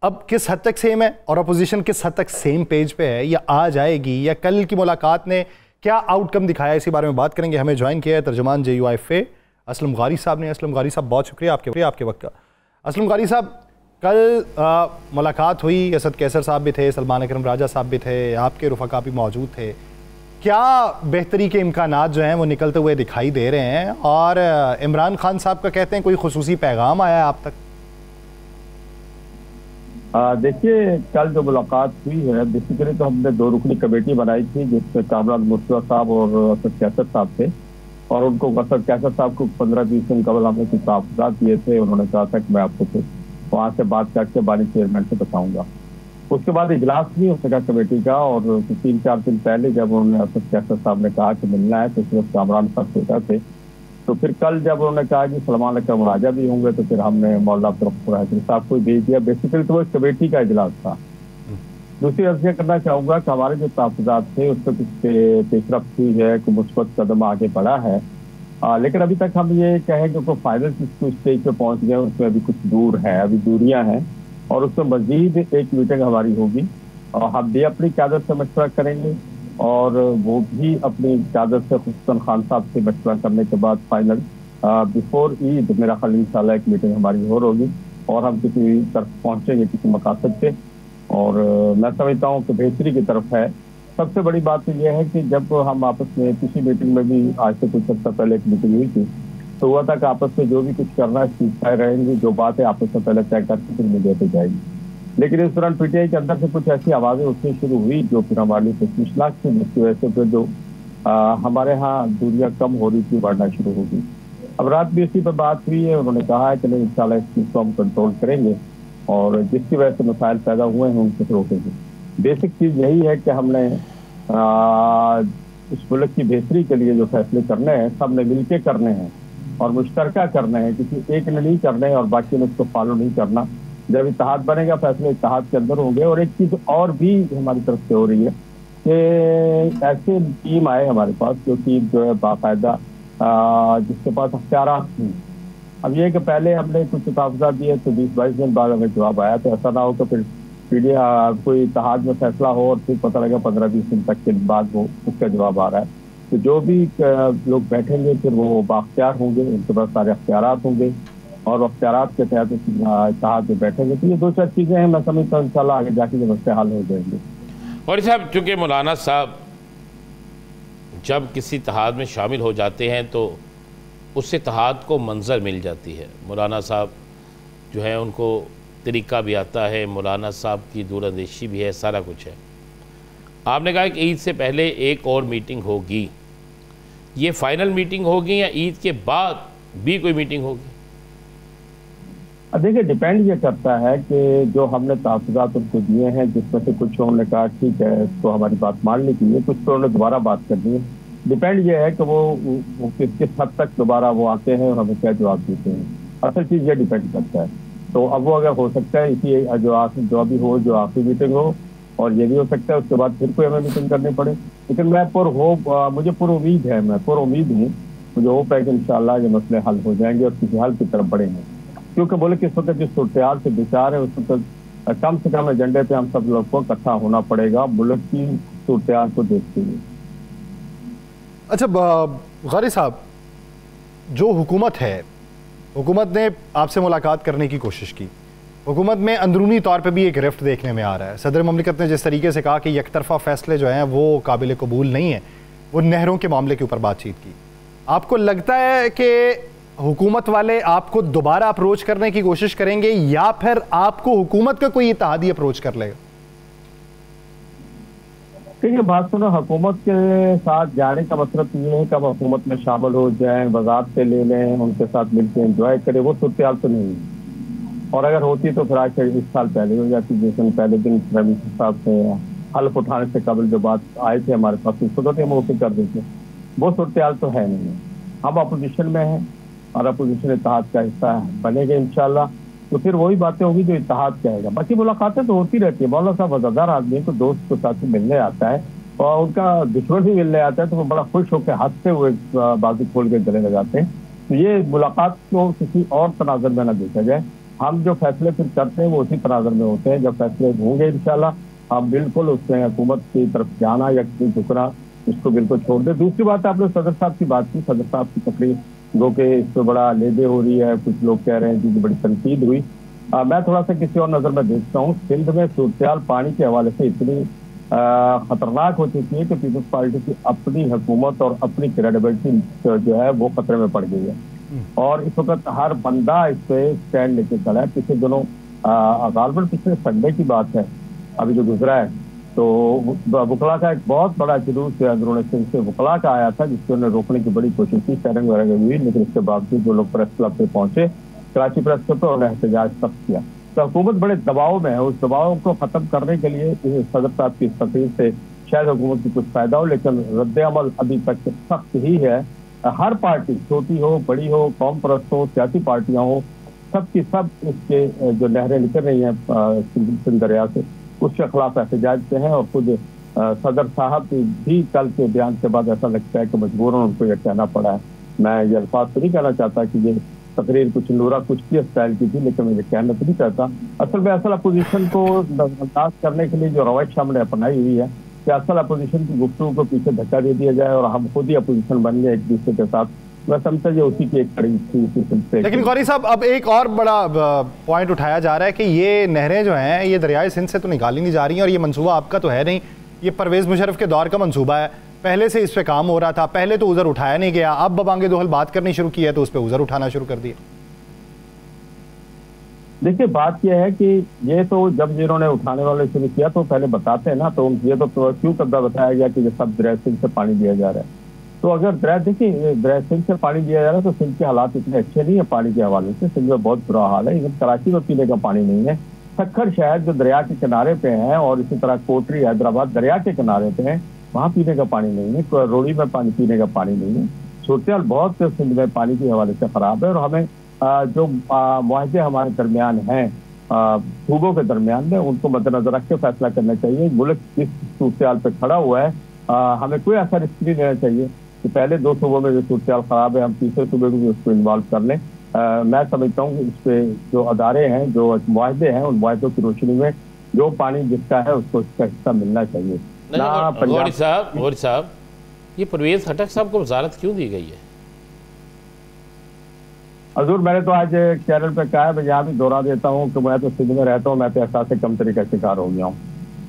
अब किस हद तक सेम है और अपोजिशन किस हद तक सेम पेज पे है, या आ जाएगी, या कल की मुलाकात ने क्या आउटकम दिखाया, इसी बारे में बात करेंगे। हमें ज्वाइन किया है तर्जुमान JUIFA असलम गारी साहब ने। असलम गारी साहब, बहुत शुक्रिया आपके वक्त का। असलम गारी साहब, कल मुलाकात हुई, असद कैसर साहब भी थे, सलमान अकरम राजा साहब भी थे, आपके रुफ़का भी मौजूद थे। क्या बेहतरी के इम्कानात जो हैं वो निकलते हुए दिखाई दे रहे हैं? और इमरान खान साहब का कहते हैं कोई खुसूसी पैगाम आया है आप तक? देखिए, कल जो मुलाकात हुई है, बेसिकली तो हमने 2 रुकनी कमेटी बनाई थी जिसमें कामरान मुर्तज़ा साहब और असद कैसर साहब थे, और उनको असद कैसर साहब को 15-20 दिन कबल हमने कुछ तहफ़्फ़ुज़ात दिए थे। उन्होंने कहा था कि मैं आपको वहाँ से बात करके बानी चेयरमैन से बताऊंगा। उसके बाद इजलास नहीं हो सका कमेटी का, और 3-4 दिन पहले जब उन्होंने असद कैसर साहब ने कहा कि मिलना है तो सिर्फ कामरान साहब सोचा थे। तो फिर कल जब उन्होंने कहा कि सलमान अकरम राजा भी होंगे तो फिर हमने मौलाना अब्दुल हैदरी साहब को भेज दिया। बेसिकली तो वो कमेटी का इजलास था। दूसरी अर्ज़ करना चाहूँगा कि हमारे जो तहफ़्फ़ुज़ात थे उस पर कुछ पेशरफ्त हुई है, कुछ मुस्बत कदम आगे बढ़ा है, लेकिन अभी तक हम ये कहें कि फाइनल स्टेज पे पहुंच गए, उसमें अभी कुछ दूर है, अभी दूरियां हैं, और उसमें मजीद एक मीटिंग हमारी होगी और हम भी अपनी क़यादत से मशवरा करेंगे और वो भी अपनी क़यादत से हुसैन खान साहब से मशवरा करने के बाद फाइनल बिफोर ईद मेरा ख्याल इंशाल्लाह एक मीटिंग हमारी और होगी और हम किसी तरफ पहुंचेंगे, किसी मकासद पे, और मैं समझता हूँ कि बेहतरी की तरफ है। सबसे बड़ी बात तो यह है कि जब हम आपस में किसी मीटिंग में भी, आज से कुछ अर्सा पहले एक मीटिंग हुई थी, तो हुआ था कि आपस में जो भी कुछ करना है सीखते रहेंगे, जो बात है आपस में पहले तय करके फिर मीडिया पे जाएगी। लेकिन इस दौरान PTI के अंदर से कुछ ऐसी आवाज़ें उठनी शुरू हुई जो फिर हमारे लिए तशवीशनाक थी, जिसकी वजह से फिर जो हमारे यहाँ दूरियाँ कम हो रही थी बढ़ना शुरू होगी। अब रात भी इसी पर बात हुई है, उन्होंने कहा है कि नहीं इंशाल्लाह इस चीज़ को हम कंट्रोल करेंगे और जिसकी वजह से मसाइल पैदा हुए हैं उनसे रोकेंगे। बेसिक चीज़ यही है कि हमने इस मुल्क की बेहतरी के लिए जो फैसले करने हैं सब ने मिल के करने हैं और मुश्तरका करने हैं, किसी एक ने नहीं करने हैं और बाकी ने उसको फॉलो नहीं करना। जब इत्तेहाद बनेगा फैसले इत्तेहाद के अंदर होंगे। और एक चीज़ और भी हमारी तरफ से हो रही है कि ऐसे टीम आए हमारे पास जो कि जो है बाकायदा जिसके पास अख्तियारात थी। अब ये कि पहले हमने कुछ तहफ़्फ़ुज़ात दिए तो 20-22 दिन बाद हमें जवाब आया, तो ऐसा ना हो तो फिर कोई इत्तेहाद में फैसला हो और फिर पता लगा 15-20 दिन तक के बाद वो उसका जवाब आ रहा है। तो जो भी लोग बैठेंगे फिर वो बाख्तियार होंगे, उनके पास सारे अख्तियारात होंगे और अख्तियारात के तहत इत्तेहाद में बैठेंगे। तो ये 2-4 चीज़ें हैं, मैं समझता हूँ इंशाल्लाह आगे जाके जब मसले हल हो जाएंगे। और साहब, चूँकि मौलाना साहब जब किसी इत्तेहाद में शामिल हो जाते हैं तो उससे इत्तेहाद को मंजर मिल जाती है। मौलाना साहब जो है उनको तरीका भी आता है, मौलाना साहब की दूरंदेशी भी है, सारा कुछ है। आपने कहा कि ईद से पहले एक और मीटिंग होगी, ये फाइनल मीटिंग होगी या ईद के बाद भी कोई मीटिंग होगी? देखिए, डिपेंड ये करता है कि जो हमने तहफ़्फ़ुज़ात उनको दिए हैं जिसमें से कुछ उन्होंने कहा ठीक है तो हमारी बात मान ली थी, कुछ तो उन्होंने दोबारा बात करनी है। डिपेंड ये है कि वो किस हद तक दोबारा वो आते हैं और हमें क्या जवाब देते हैं। असल चीज़ ये डिपेंड करता है। तो अब वो अगर हो सकता है इसी जो अभी हो, जो आखिरी मीटिंग हो, और ये भी हो सकता है उसके बाद फिर कोई हमें मीटिंग करनी पड़े। लेकिन मैं मुझे पूरी उम्मीद है, मैं पूरी उम्मीद हूँ, मुझे होप है कि इंशाल्लाह ये मसले हल हो जाएंगे और किसी हल की तरफ बढ़ेंगे। क्योंकि बोले कि इस वक्त जिस सूरत से बेचार है उस वक्त कम से कम एजेंडे पे हम सब लोग को इकट्ठा होना पड़ेगा मुल्क की सूरत को देखते हुए। अच्छा गारी साहब, जो हुकूमत है, हुकूमत ने आपसे मुलाकात करने की कोशिश की, हुकूमत में अंदरूनी तौर पे भी एक रिफ्ट देखने में आ रहा है। सदर ममलिकत ने जिस तरीके से कहा कि यकतरफा फैसले जो हैं वो काबिल कबूल नहीं है, वो नहरों के मामले के ऊपर बातचीत की, आपको लगता है कि हुकूमत वाले आपको दोबारा अप्रोच करने की कोशिश करेंगे या फिर आपको हुकूमत का कोई इत्तेहादी अप्रोच कर लेगा? ठीक है, बात सुनो, हुकूमत के साथ जाने का मतलब ये है कि अब हुकूमत में शामिल हो जाए, वजारत से ले लें, उनके साथ मिलकर एंजॉय करें, वो सूरत तो नहीं है। और अगर होती तो फिर आज से 1 साल पहले हो जाती, जिस दिन पहले दिन प्राइम मिनिस्टर साहब से हल्फ उठाने से कबल जो बात आए थे हमारे पास, उसको तो हम ओके कर देते। वो सूरत तो है नहीं है। हम अपोजिशन में हैं और अपोजिशन इत्तेहाद का हिस्सा बनेंगे इंशाल्लाह, तो फिर वही बातें होगी जो इत्तेहाद कहेगा। बाकी मुलाकातें तो होती रहती है। मौलाना साहब वफादार आदमी को दोस्त के साथ मिलने आता है और उनका दुश्मन भी मिलने आता है तो वो बड़ा खुश होकर हंसते हुए बाजू खोल के गले लगाते हैं। तो ये मुलाकात को किसी और तनाजर में न देखा जाए। हम जो फैसले फिर करते हैं वो उसी तनाजर में होते हैं। जब फैसले होंगे इंशाल्लाह हम बिल्कुल उसमें हुकूमत की तरफ जाना या झुकना उसको बिल्कुल छोड़ दे। दूसरी बात, आपने सदर साहब की बात की, सदर साहब की तकरीर जो कि इस पर बड़ा लेदे हो रही है, कुछ लोग कह रहे हैं कि बड़ी तनकीद हुई। मैं थोड़ा सा किसी और नजर में देखता हूँ। सिंध में सूरत पानी के हवाले से इतनी खतरनाक हो चुकी है कि पीपल्स पार्टी की अपनी हुकूमत और अपनी क्रेडिबिलिटी जो है वो खतरे में पड़ गई है और इस वक्त हर बंदा इस पे स्टैंड लेके खड़ा है। पिछले दिनों गालबन पिछले संडे की बात है अभी जो गुजरा है, तो वकला का एक बहुत बड़ा जुलूस अंदरूनी सिंध से वकला का आया था जिसको उन्होंने रोकने की बड़ी कोशिश की, शेयरिंग वगैरह हुई, लेकिन इसके बावजूद जो लोग प्रेस क्लब पे पहुंचे, कराची प्रेस क्लब पर उन्होंने एहतजाज सख्त किया। तो हुकूमत बड़े दबाव में है। उस दबाव को खत्म करने के लिए सदर साहब की तकरीर से शायद हुकूमत को कुछ फायदा हो, लेकिन रद्द अमल अभी तक सख्त ही है। हर पार्टी छोटी हो बड़ी हो, कौम परस्त हो, सियासी पार्टियां हो, सबकी सब इसके जो नहरें निकल रही हैं सिंध दरिया से उसके खिलाफ एहतजाज से हैं। और खुद सदर साहब भी कल के बयान के बाद ऐसा लगता है कि मजबूरन उनको यह कहना पड़ा है। मैं ये अल्फाज तो नहीं कहना चाहता कि ये तकरीर कुछ नूरा कुछ की स्टाइल की थी, लेकिन मैं ये कहना तो नहीं चाहता। असल में असल अपोजिशन को बर्दाश्त करने के लिए जो रवैश हमने अपनाई हुई है कि असल अपोजिशन की गुफ्तगू को पीछे धक्का दे दिया जाए और हम खुद ही अपोजिशन बन गए एक दूसरे के साथ, मैं समझता ये उसी की एक कड़ी थी। लेकिन गौरी साहब, अब एक और बड़ा पॉइंट उठाया जा रहा है कि ये नहरें जो हैं ये दरियाए सिंध से तो निकाली नहीं जा रही हैं और ये मंसूबा आपका तो है नहीं, ये परवेज़ मुशर्रफ के दौर का मंसूबा है। पहले से इस पे काम हो रहा था, पहले तो उज़र उठाया नहीं गया, अब बबांगे दोहल बात करनी शुरू की है तो उस पर उज़र उठाना शुरू कर दिया। देखिए, बात यह है कि ये तो जब जिन्होंने उठाने वाले शुरू किया तो पहले बताते हैं ना, तो ये तो क्यों कब्जा बताया गया कि ये सब दरिया सिंध से पानी दिया जा रहा है। तो अगर दरिया सिंध से पानी दिया जा रहा है तो सिंध के हालात इतने अच्छे नहीं है पानी के हवाले से। सिंध में बहुत बुरा हाल है, इवन कराची में पीने का पानी नहीं है। सक्खर शहर जो दरिया के किनारे पे है और इसी तरह कोटरी हैदराबाद दरिया के किनारे पे है, वहाँ पीने का पानी नहीं है। रोड़ी में पानी पीने का पानी नहीं है। सूरत बहुत सिंध में पानी के हवाले से खराब है और हमें जो मुआहदे हमारे दरमियान हैं सूबों के दरमियान में उनको मद्देनजर रख के फैसला करना चाहिए। मुल्क जिस सूरत पे खड़ा हुआ है हमें कोई ऐसा रिस्क नहीं लेना चाहिए कि पहले 2 सूबों में जो सूरत खराब है हम तीसरे सूबे को भी उसको इन्वॉल्व कर लें। मैं समझता हूँ कि इस पे जो अदारे हैं, जो मुआहदे हैं, उन मुआहदों की रोशनी में जो पानी जिसका है उसको इसका हिस्सा मिलना चाहिए। गौरी साहब, ये परवेज खटक साहब को वजारत क्यों दी गई है? हजूर, मैंने तो आज चैनल पे कहा है, मैं यहाँ भी दोहरा देता हूँ कि मैं तो सिंध में रहता हूँ, मैं तो एहसास कमतरी का शिकार हो गया हूँ।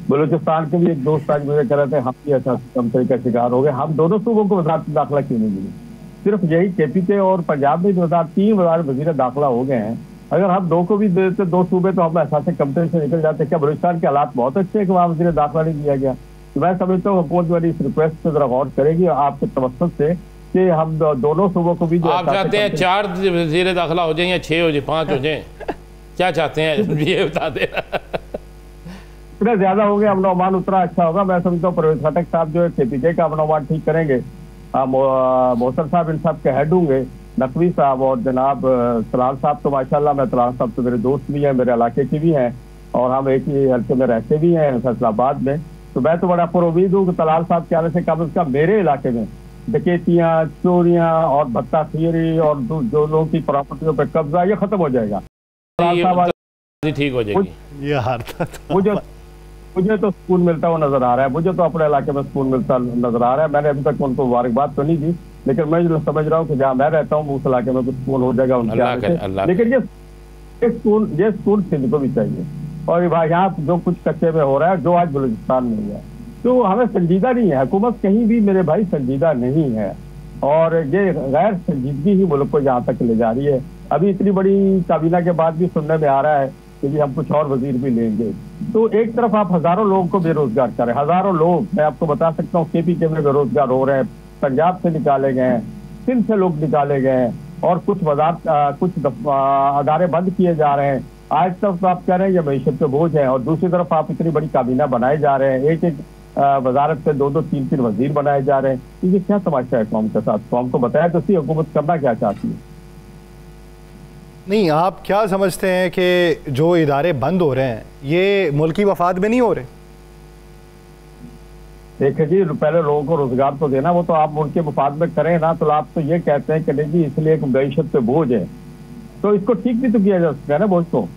बलूचिस्तान के भी एक दोस्त आज मुझे कह रहे थे हम भी एहसास कमतरी का शिकार हो गए। हम दोनों सूबों को वजारत दाखिला क्यों नहीं मिली? सिर्फ यही KPK और पंजाब में 3 वज़ीर दाखिला हो गए हैं। अगर हम 2 को भी देते 2 सूबे तो हम एहसास कमतरी से निकल जाते। क्या बलूचिस्तान के हालात बहुत अच्छे हैं कि वहाँ वज़ीर दाखिला नहीं दिया गया? तो मैं समझता हूँ हुकूमत वाली इस रिक्वेस्ट पर जरा गौर करेगी आपके तवस्सुत से कि हम दोनों सूबों को भी जो आप चाहते हैं 4 वज़ीर दाखिला हो जाए या 6 हो जाए, 5 हो जाए, क्या चाहते हैं ये बता दे। इतने ज्यादा हो गए, अमन अमान उतना अच्छा होगा। मैं समझता हूँ परवेज खटक साहब जो है KPK का अमन अमान ठीक करेंगे। मोहसन साहब इन सब के हेड होंगे, नकवी साहब और जनाब तलाल साहब तो माशाल्लाह, मैं तलाल साहब तो मेरे दोस्त भी हैं, मेरे इलाके के भी हैं और हम एक ही हल्के में रहते भी हैं फैसलाबाद में। तो मैं तो बड़ा पुरुद हूँ कि तलाल साहब के आने से कम अज कम मेरे इलाके में डकैतियाँ, चोरियाँ और भत्ता खीरी और जो लोगों की प्रॉपर्टियों पर कब्जा ये खत्म हो जाएगा, ठीक हो जाएगी। मुझे तो सुकून मिलता हुआ नजर आ रहा है। मुझे तो अपने इलाके में सुकून मिलता नजर आ रहा है। मैंने अभी तक उनको मुबारकबाद तो नहीं दी, लेकिन मैं समझ रहा हूँ कि जहाँ मैं रहता हूँ उस इलाके में कुछ सुकून हो जाएगा उनके आने से। लेकिन ये सुकून सिंध को भी चाहिए। और यहाँ जो कुछ कच्चे में हो रहा है, जो आज बलूचिस्तान में है, तो हमें संजीदा नहीं है। हुकूमत कहीं भी मेरे भाई संजीदा नहीं है। और ये गैर संजीदगी ही मुल्क को यहाँ तक ले जा रही है। अभी इतनी बड़ी काबीना के बाद भी सुनने में आ रहा है कि जी हम कुछ और वजीर भी लेंगे। तो एक तरफ आप हजारों लोगों को बेरोजगार कर रहे हैं, हजारों लोग, मैं आपको बता सकता हूँ KPK में बेरोजगार हो रहे हैं, पंजाब से निकाले गए हैं, सिंध से लोग निकाले गए हैं, और कुछ अदारे बंद किए जा रहे हैं। आज तक तो आप कह रहे हैं ये मईशत पे बोझ है, और दूसरी तरफ आप इतनी बड़ी काबीना बनाए जा रहे हैं, एक एक वजारत से 2-2, 3-3 वजीर बनाए जा रहे हैं। ये क्या तमाशा है कौम के साथ? कौम को बताया तो सी हुकूमत करना क्या चाहती है। नहीं, आप क्या समझते हैं कि जो इदारे बंद हो रहे हैं ये मुल्की वफाद में नहीं हो रहे? देखिए जी, पहले लोगों को रोजगार तो देना, वो तो आप मुल्क के मफाद में करें ना। तो आप तो ये कहते हैं कि नहीं जी इसलिए एक मईशत पे बोझ है, तो इसको ठीक भी तो किया जा सकता है ना बोझ को।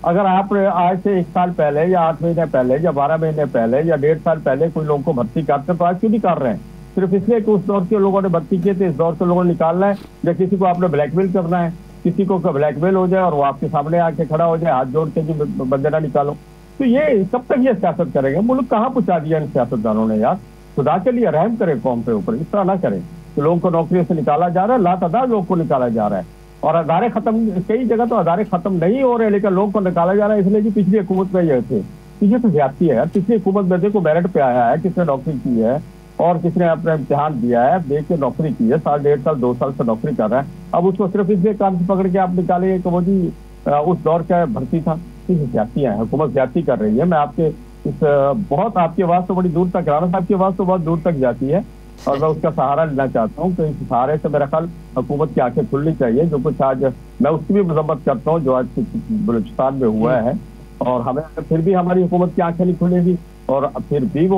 अगर आप आज से 1 साल पहले या 8 महीने पहले या 12 महीने पहले या 1.5 साल पहले कोई लोगों को भर्ती करते तो आज क्यों नहीं कर रहे हैं? सिर्फ इसलिए कि उस दौर के लोगों ने भर्ती किए थे, इस दौर के लोगों ने निकालना है, या किसी को आपने ब्लैकमेल करना है, किसी को ब्लैकमेल हो जाए और वो आपके सामने आके खड़ा हो जाए हाथ जोड़ के जी बंदे ना निकालो। तो ये कब तक ये सियासत करेंगे? मुल्क कहाँ पहुंचा दिया इन सियासतदानों ने यार। खुदा के लिए रहम करें कौम के ऊपर, इस तरह ना करें कि लोगों को नौकरियों से निकाला जा रहा है, लातादाद लोगों को निकाला जा रहा है। और अदारे खत्म, कई जगह तो अदारे खत्म नहीं हो रहे लेकिन लोगों को निकाला जा रहा है, इसलिए कि पिछली हुकूमत में ये थे। ये तो ज्यादती है यार। पिछली हुकूमत में देखो मेरिट पे आया है, किसने नौकरी की है और किसने अपना इम्तिहान दिया है, दे के नौकरी की है, 1.5 साल 2 साल से नौकरी कर रहा है। अब उसको सिर्फ इसलिए काम से पकड़ के आप निकाले तो वो जी उस दौर का भर्ती था। ज्यादतियां हैं, हुकूमत ज्यादती कर रही है। मैं आपके इस बहुत आपकी आवाज तो बड़ी दूर तक, राणा साहब की आवाज तो बहुत दूर तक जाती है और मैं उसका सहारा लेना चाहता हूँ। तो इस सहारे से मेरा ख्याल हुकूमत की आंखें खुलनी चाहिए। जो कुछ आज मैं उसकी भी मजम्मत करता हूँ जो आज बलूचिस्तान में हुआ है, और हमें फिर भी हमारी हुकूमत की आंखें नहीं खुलेगी और फिर भी वो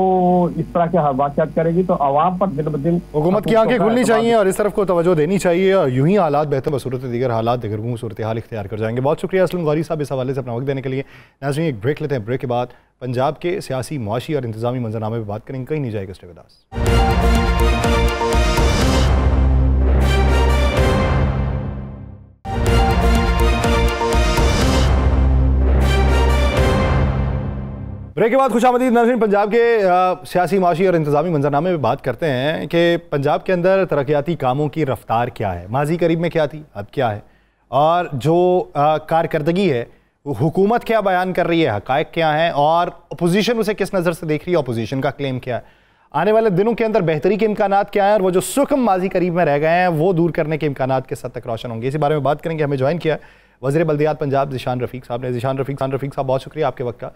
इस तरह के वाक़यात करेगी तो आवाम पर दिन ब दिन हुकूमत की आंखें खुलनी चाहिए और इस तरफ को तवज्जो देनी चाहिए। और यूं ही हालात बेहतर बसूरत दीगर हालात दिगर सूरत हाल इख्तियार कर जाएंगे। बहुत शुक्रिया असलम गौरी साहब इस हवाले से अपना वक्त देने के लिए। नाज़रीन एक ब्रेक लेते हैं, ब्रेक के बाद पंजाब के सियासी, मुआशी और इंतजामी मंजरनामे पर बात करेंगे। कहीं नहीं जाएगा स्टे विद अस। ब्रेक के बाद खुशामदीद नाज़रीन, पंजाब के सियासी, माशी और इंतजामी मंजरनामे में बात करते हैं कि पंजाब के अंदर तरक्याती कामों की रफ्तार क्या है, माजी करीब में क्या थी, अब क्या है, और जो कारकर्दगी है हुकूमत क्या बयान कर रही है, हक़ाइक़ क्या हैं और अपोजिशन उसे किस नज़र से देख रही है, अपोजिशन का क्लेम क्या है, आने वाले दिनों के अंदर बेहतरी के इम्कानात क्या हैं और वो जो सुकम माजी करीब में रह गए हैं वो दूर करने के इम्कानात किस हद तक रोशन होंगे, इसी बारे में बात करेंगे। हमें ज्वाइन किया वज़ीर बल्दियात पंजाब ज़ीशान रफ़ीक साहब ने। ज़ीशान रफ़ीक साहब बहुत शुक्रिया आपके वक्त का।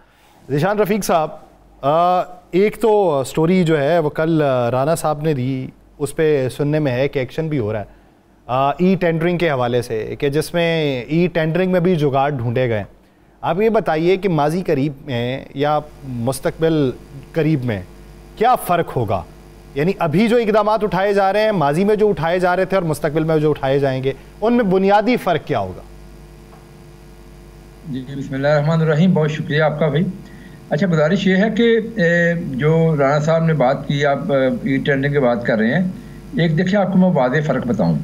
ज़ीशान रफ़ीक साहब, एक तो स्टोरी जो है वो कल राना साहब ने दी, उस पर सुनने में है कि एक्शन भी हो रहा है ई टेंडरिंग के हवाले से, कि जिसमें ई टेंडरिंग में भी जुगाड़ ढूंढे गए। आप ये बताइए कि माजी करीब में या मुस्तकबिल करीब में क्या फ़र्क होगा, यानी अभी जो इक़दामात उठाए जा रहे हैं, माजी में जो उठाए जा रहे थे और मुस्तकबिल में जो उठाए जाएंगे, उनमें बुनियादी फ़र्क क्या होगा? जी बिस्मिल्लाहिर्रहमानिर्रहीम, बहुत शुक्रिया आपका भाई। अच्छा, गुजारिश ये है कि जो राणा साहब ने बात की, आप ई टेंडरिंग की बात कर रहे हैं, एक देखिए आपको मैं वाज़ेह फ़र्क बताऊं,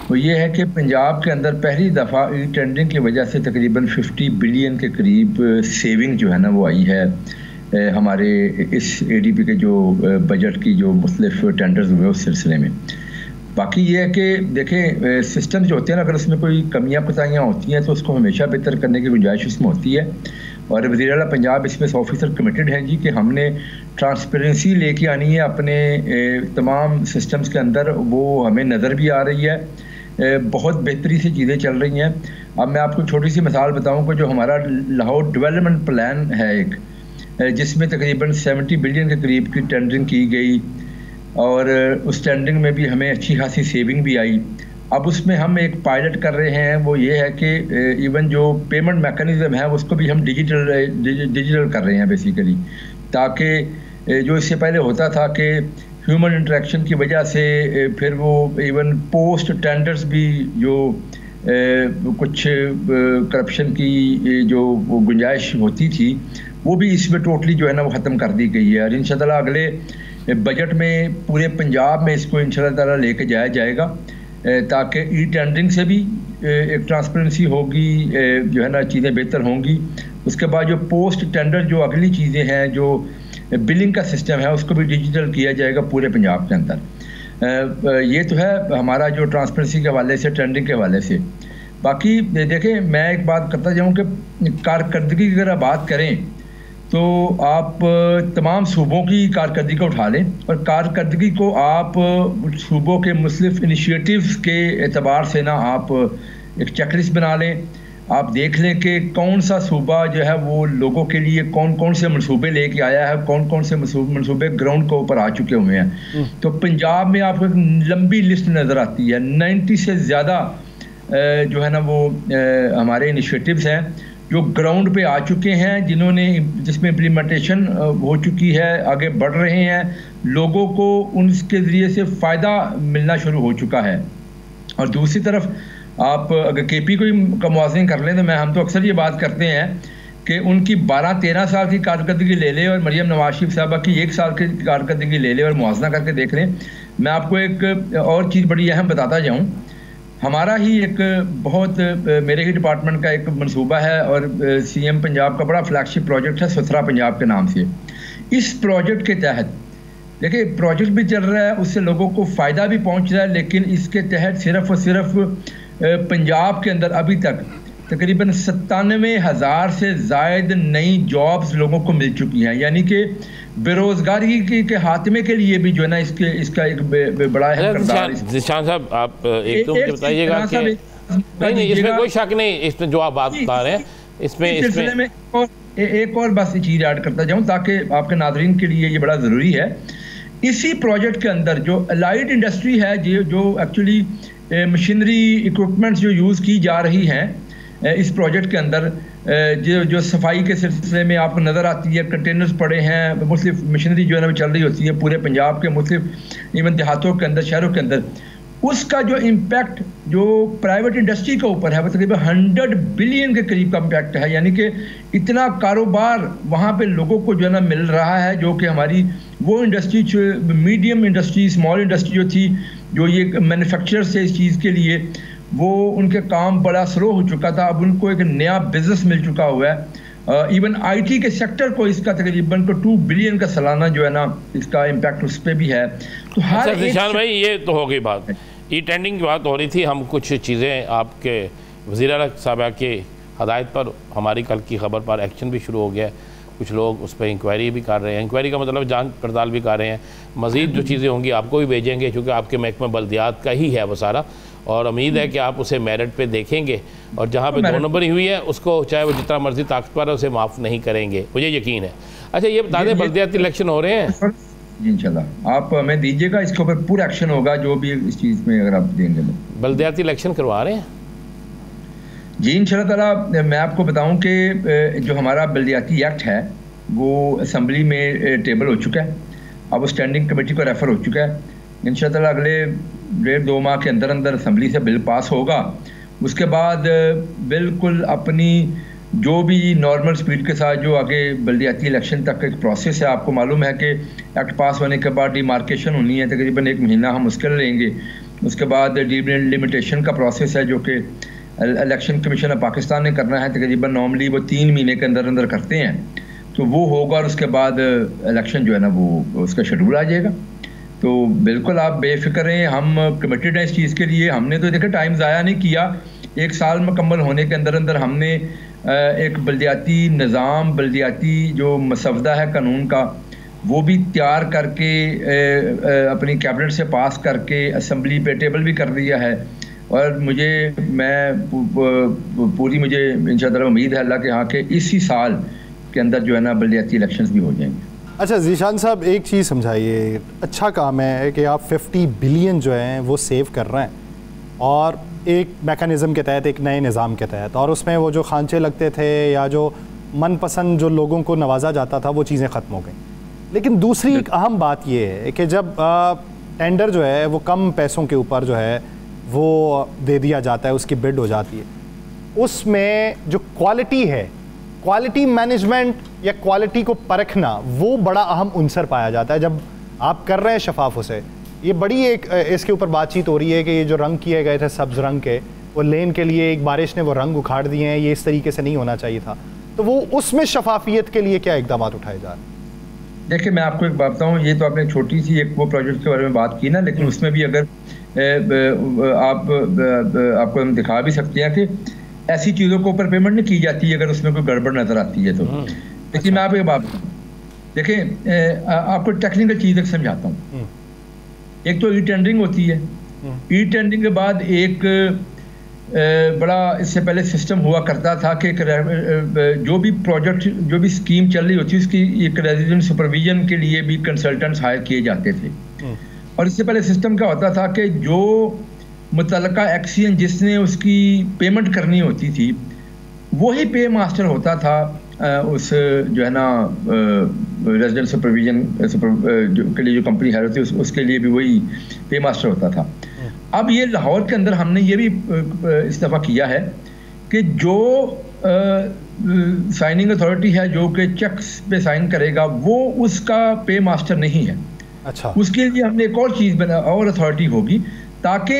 वो ये है कि पंजाब के अंदर पहली दफ़ा ई टेंडरिंग की वजह से तकरीबन 50 बिलियन के करीब सेविंग जो है ना वो आई है हमारे इस ADP के जो बजट की जो मुख्तलिफ टेंडर्स हुए उस सिलसिले में। बाकी ये है कि देखें सिस्टम जो होते हैं ना, अगर उसमें कोई कमियां कोताहियाँ होती हैं तो उसको हमेशा बेहतर करने की गुंजाइश उसमें होती है, और वज़ीर आला पंजाब इसमें 100% कमिटेड हैं जी कि हमने ट्रांसपेरेंसी लेके आनी है अपने तमाम सिस्टम्स के अंदर। वो हमें नज़र भी आ रही है, बहुत बेहतरी से चीज़ें चल रही हैं। अब मैं आपको छोटी सी मिसाल बताऊं कि जो हमारा लाहौर डेवलपमेंट प्लान है एक, जिसमें तकरीबन 70 बिलियन के करीब की टेंडरिंग की गई और उस टेंडरिंग में भी हमें अच्छी खासी सेविंग भी आई। अब उसमें हम एक पायलट कर रहे हैं, वो ये है कि इवन जो पेमेंट मैकेनिज़्म है उसको भी हम डिजिटल कर रहे हैं बेसिकली, ताकि जो इससे पहले होता था कि ह्यूमन इंटरेक्शन की वजह से फिर वो इवन पोस्ट टेंडर्स भी जो कुछ करप्शन की जो गुंजाइश होती थी वो भी इसमें टोटली जो है ना वो ख़त्म कर दी गई है। और इंशाअल्लाह अगले बजट में पूरे पंजाब में इसको इंशाअल्लाह ताला लेके जाया जाएगा, ताकि ई टेंडरिंग से भी एक ट्रांसपेरेंसी होगी, जो है ना चीज़ें बेहतर होंगी। उसके बाद जो पोस्ट टेंडर जो अगली चीज़ें हैं, जो बिलिंग का सिस्टम है, उसको भी डिजिटल किया जाएगा पूरे पंजाब के अंदर। ये तो है हमारा जो ट्रांसपेरेंसी के हवाले से, टेंडरिंग के हवाले से। बाकी देखें, मैं एक बात करता जाऊँ कि कारकर्दगी की अगर बात करें तो आप तमाम सूबों की कारकर्दगी को उठा लें और कारकर्दगी को आप सूबों के मुख्तलिफ इनिशिएटिव्स के एतबार से ना आप एक चेकलिस्ट बना लें। आप देख लें कि कौन सा सूबा जो है वो लोगों के लिए कौन कौन से मंसूबे लेके आया है, कौन कौन से मंसूबे ग्राउंड के ऊपर आ चुके हुए हैं। तो पंजाब में आपको एक लंबी लिस्ट नज़र आती है, 90 से ज़्यादा जो है ना वो हमारे इनिशिएटिव्स हैं जो ग्राउंड पे आ चुके हैं, जिसमें इम्प्लीमेंटेशन हो चुकी है, आगे बढ़ रहे हैं, लोगों को उनके ज़रिए से फ़ायदा मिलना शुरू हो चुका है। और दूसरी तरफ आप अगर केपी का मुआवजा कर लें तो हम तो अक्सर ये बात करते हैं कि उनकी 12-13 साल की कारकर्दगी ले लें और मरियम नवाज शरीफ साहबा की 1 साल की कारकर्दगी ले लें और मुआवजा करके देख लें। मैं आपको एक और चीज़ बड़ी अहम बताता जाऊँ। हमारा ही एक बहुत मेरे ही डिपार्टमेंट का एक मंसूबा है और सीएम पंजाब का बड़ा फ्लैगशिप प्रोजेक्ट है सुथरा पंजाब के नाम से। इस प्रोजेक्ट के तहत देखिए प्रोजेक्ट भी चल रहा है, उससे लोगों को फ़ायदा भी पहुंच रहा है, लेकिन इसके तहत सिर्फ और सिर्फ पंजाब के अंदर अभी तक तकरीबन 97,000 से ज़ायद नई जॉब्स लोगों को मिल चुकी हैं। यानी कि बेरोजगारी के खात्मे के लिए भी जो है ना इसका एक बड़ा अहम किरदार। ज़ीशान साहब, आप एक तो मुझे बताइएगा कि नहीं, इसमें कोई शक नहीं, इसमें जो आप बात बता रहे हैं इसमें एक और बस चीज़ ऐड करता जाऊँ ताकि आपके नाज़रीन के लिए ये बड़ा ज़रूरी है। इसी प्रोजेक्ट के अंदर जो अलाइड इंडस्ट्री है, जो एक्चुअली मशीनरी इक्विपमेंट्स जो यूज़ की जा रही हैं इस प्रोजेक्ट के अंदर, जो सफाई के सिलसिले में आपको नज़र आती है, कंटेनर्स पड़े हैं, मुख्तलिफ मशीनरी जो है ना चल रही होती है पूरे पंजाब के मुख्तलिफ इवन देहातों के अंदर, शहरों के अंदर, उसका जो इम्पैक्ट जो प्राइवेट इंडस्ट्री के ऊपर है वो तकरीबन 100 बिलियन के करीब का इम्पैक्ट है। यानी कि इतना कारोबार वहाँ पे लोगों को जो है ना मिल रहा है, जो कि हमारी वो industry medium industry, small industry जो थी, जो ये मैन्युफैक्चरर से इस चीज़ के लिए वो उनके काम बड़ा स्लो हो चुका था, अब उनको एक नया बिजनेस मिल चुका हुआ है। इवन आईटी के सेक्टर को इसका तकरीबन 2 बिलियन का सालाना जो है ना इसका इम्पैक्ट उस पर भी है। तो हर निशान भाई, ये तो हो गई बात, ई टेंडरिंग की बात हो रही थी। हम कुछ चीज़ें आपके वज़ीर आला साहब की हदायत पर, हमारी कल की खबर पर एक्शन भी शुरू हो गया है, कुछ लोग उस पर इंक्वायरी भी कर रहे हैं, इंक्वायरी का मतलब जांच पड़ताल भी कर रहे हैं। मज़ीद जो चीज़ें होंगी आपको भी भेजेंगे, क्योंकि आपके महकमा बल्दियात का ही है वो सारा, और उम्मीद है कि आप उसे मेरिट पे देखेंगे और जहाँ पे 2 नंबरी हुई है उसको चाहे वो जितना मर्जी ताकतवर है उसे माफ़ नहीं करेंगे, मुझे यकीन है। अच्छा, ये बता दें, बल्दियाती इलेक्शन हो रहे हैं जी, इंशाल्लाह आप हमें दीजिएगा, इसके ऊपर पूरा एक्शन होगा जो भी इस चीज़ में अगर आप देंगे। बल्दियाती इलेक्शन करवा रहे हैं जी इंशाल्लाह ताला। मैं आपको बताऊं कि जो हमारा बल्दियाती एक्ट है वो असम्बली में टेबल हो चुका है, अब वो स्टैंडिंग कमेटी को रेफ़र हो चुका है। इंशाल्लाह अगले 1.5-2 माह के अंदर अंदर असम्बली से बिल पास होगा। उसके बाद बिल्कुल अपनी जो भी नॉर्मल स्पीड के साथ जो आगे बल्दियाती इलेक्शन तक एक प्रोसेस है, आपको मालूम है कि एक्ट पास होने के बाद डिमार्केशन होनी है, तकरीबन 1 महीना हम उसके लेंगे। उसके बाद डिलिमिटेशन का प्रोसेस है जो कि इलेक्शन कमीशन ऑफ पाकिस्तान ने करना है, तकरीबन नॉर्मली वो 3 महीने के अंदर अंदर करते हैं, तो वो होगा और उसके बाद इलेक्शन जो है ना वो उसका शेड्यूल आ जाएगा। तो बिल्कुल आप बेफिक्र रहें, हम कमिटेड हैं इस चीज़ के लिए। हमने तो देखा टाइम ज़ाया नहीं किया, 1 साल मुकम्मल होने के अंदर अंदर हमने एक बल्दियाती निज़ाम, बल्दियाती जो मसवदा है कानून का, वो भी तैयार करके अपनी कैबिनेट से पास करके असम्बली पे टेबल भी कर दिया है। और मुझे इंशाअल्लाह उम्मीद है अल्लाह के यहाँ के इसी साल के अंदर जो है ना बल्दियाती इलेक्शंस भी हो जाएंगे। अच्छा ज़ीशान साहब, एक चीज़ समझाइए, अच्छा काम है कि आप 50 बिलियन जो हैं वो सेव कर रहे हैं और एक मैकेनिज़्म के तहत, एक नए निज़ाम के तहत, और उसमें वो जो खांचे लगते थे या जो मनपसंद जो लोगों को नवाजा जाता था वो चीज़ें ख़त्म हो गई। लेकिन दूसरी एक अहम बात ये है कि जब टेंडर जो है वो कम पैसों के ऊपर जो है वो दे दिया जाता है, उसकी बिड हो जाती है, उसमें जो क्वालिटी है, क्वालिटी मैनेजमेंट या क्वालिटी को परखना, वो बड़ा अहम उनसर पाया जाता है जब आप कर रहे हैं शफाफ उसे। ये बड़ी एक इसके ऊपर बातचीत हो रही है कि ये जो रंग किए गए थे सब्ज़ रंग के, वो लेन के लिए एक बारिश ने वो रंग उखाड़ दिए हैं, ये इस तरीके से नहीं होना चाहिए था। तो वो उसमें शफाफियत के लिए क्या इकदाम उठाए जा रहे हैं? देखिए मैं आपको एक बात बताऊँ, ये तो आपने छोटी सी एक वो प्रोजेक्ट के बारे में बात की ना, लेकिन उसमें भी अगर आपको हम दिखा भी सकते हैं कि ऐसी चीज़ों के ऊपर पेमेंट नहीं की जाती है अगर उसमें कोई गड़बड़ नज़र आती है तो। लेकिन मैं आपको एक बात बताऊँ, देखें आपको टेक्निकल चीज़ एक समझाता हूँ। एक तो ई टेंडरिंग होती है, ई टेंडरिंग के बाद एक बड़ा इससे पहले सिस्टम हुआ करता था कि जो भी प्रोजेक्ट जो भी स्कीम चल रही होती है उसकी एक रेजिडेंट सुपरविजन के लिए भी कंसल्टेंट्स हायर किए जाते थे। और इससे पहले सिस्टम क्या होता था कि जो मुतल्लिका एक्सीएन जिसने उसकी पेमेंट करनी होती थी वही पे मास्टर होता था उस जो है ना रेजिडेंट सुपरविजन के लिए जो कंपनी हायर होती है उसके लिए भी वही पे मास्टर होता था। अब ये लाहौर के अंदर हमने ये भी इस दफ़ा किया है कि जो साइनिंग अथॉरिटी है जो कि चेक्स पे साइन करेगा वो उसका पे मास्टर नहीं है। अच्छा, उसके लिए हमने एक और चीज़ बना और अथॉरिटी होगी ताकि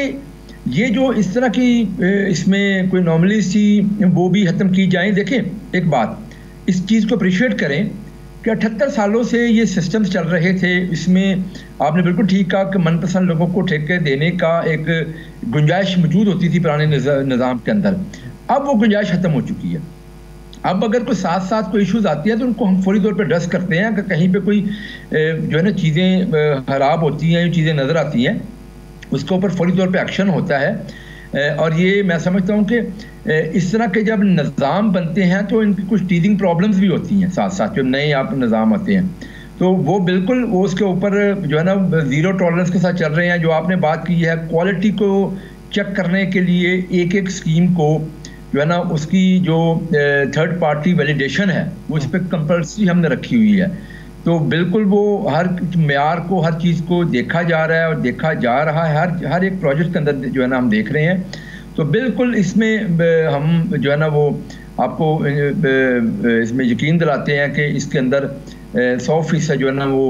ये जो इस तरह की इसमें कोई नॉर्मली सी वो भी ख़त्म की जाए। देखें एक बात, इस चीज़ को अप्रिशिएट करें कि 78 सालों से ये सिस्टम्स चल रहे थे। इसमें आपने बिल्कुल ठीक कहा कि मनपसंद लोगों को ठेके देने का एक गुंजाइश मौजूद होती थी पुराने निज़ाम के अंदर। अब वो गुंजाइश ख़त्म हो चुकी है। अब अगर कोई साथ साथ कोई इश्यूज आती है तो उनको हम फौरी तौर पे एड्रेस करते हैं कि कहीं पे कोई जो है ना चीज़ें ख़राब होती हैं, चीज़ें नज़र आती हैं, उसके ऊपर फौरी तौर पे एक्शन होता है। और ये मैं समझता हूँ कि इस तरह के जब निज़ाम बनते हैं तो इनकी कुछ टीजिंग प्रॉब्लम्स भी होती हैं साथ साथ, जब नए आप निज़ाम आते हैं तो वो बिल्कुल वो उसके ऊपर जो है ना ज़ीरो टॉलरेंस के साथ चल रहे हैं। जो आपने बात की है क्वालिटी को चेक करने के लिए एक एक स्कीम को जो है ना उसकी जो थर्ड पार्टी वैलिडेशन है वो इस पर कंपल्सरी हमने रखी हुई है। तो बिल्कुल वो हर म्यार को हर चीज़ को देखा जा रहा है और देखा जा रहा है हर एक प्रोजेक्ट के अंदर जो है ना हम देख रहे हैं। तो बिल्कुल इसमें हम जो है ना वो आपको इसमें यकीन दिलाते हैं कि इसके अंदर 100% जो है ना वो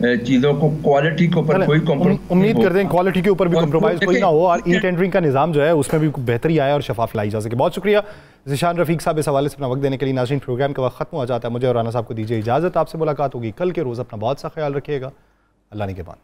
चीज़ों को क्वालिटी के ऊपर कोई उम्मीद करते हैं क्वालिटी के ऊपर भी कॉम्प्रोमाइज़ कोई ना हो और ई टेंडरिंग का निज़ाम जो है उसमें भी बेहतरी आए और शफाफ लाई जा सके। बहुत शुक्रिया ज़ीशान रफ़ीक साहब इस हवाले से अपना वक्त देने के लिए। नाज़रीन प्रोग्राम का वक्त खत्म हो जाता है, मुझे और राना साहब को दीजिए इजाज़त। आपसे मुलाकात होगी कल के रोज़। अपना बहुत सा ख्याल रखिएगा। अल्लाह ने के बाद।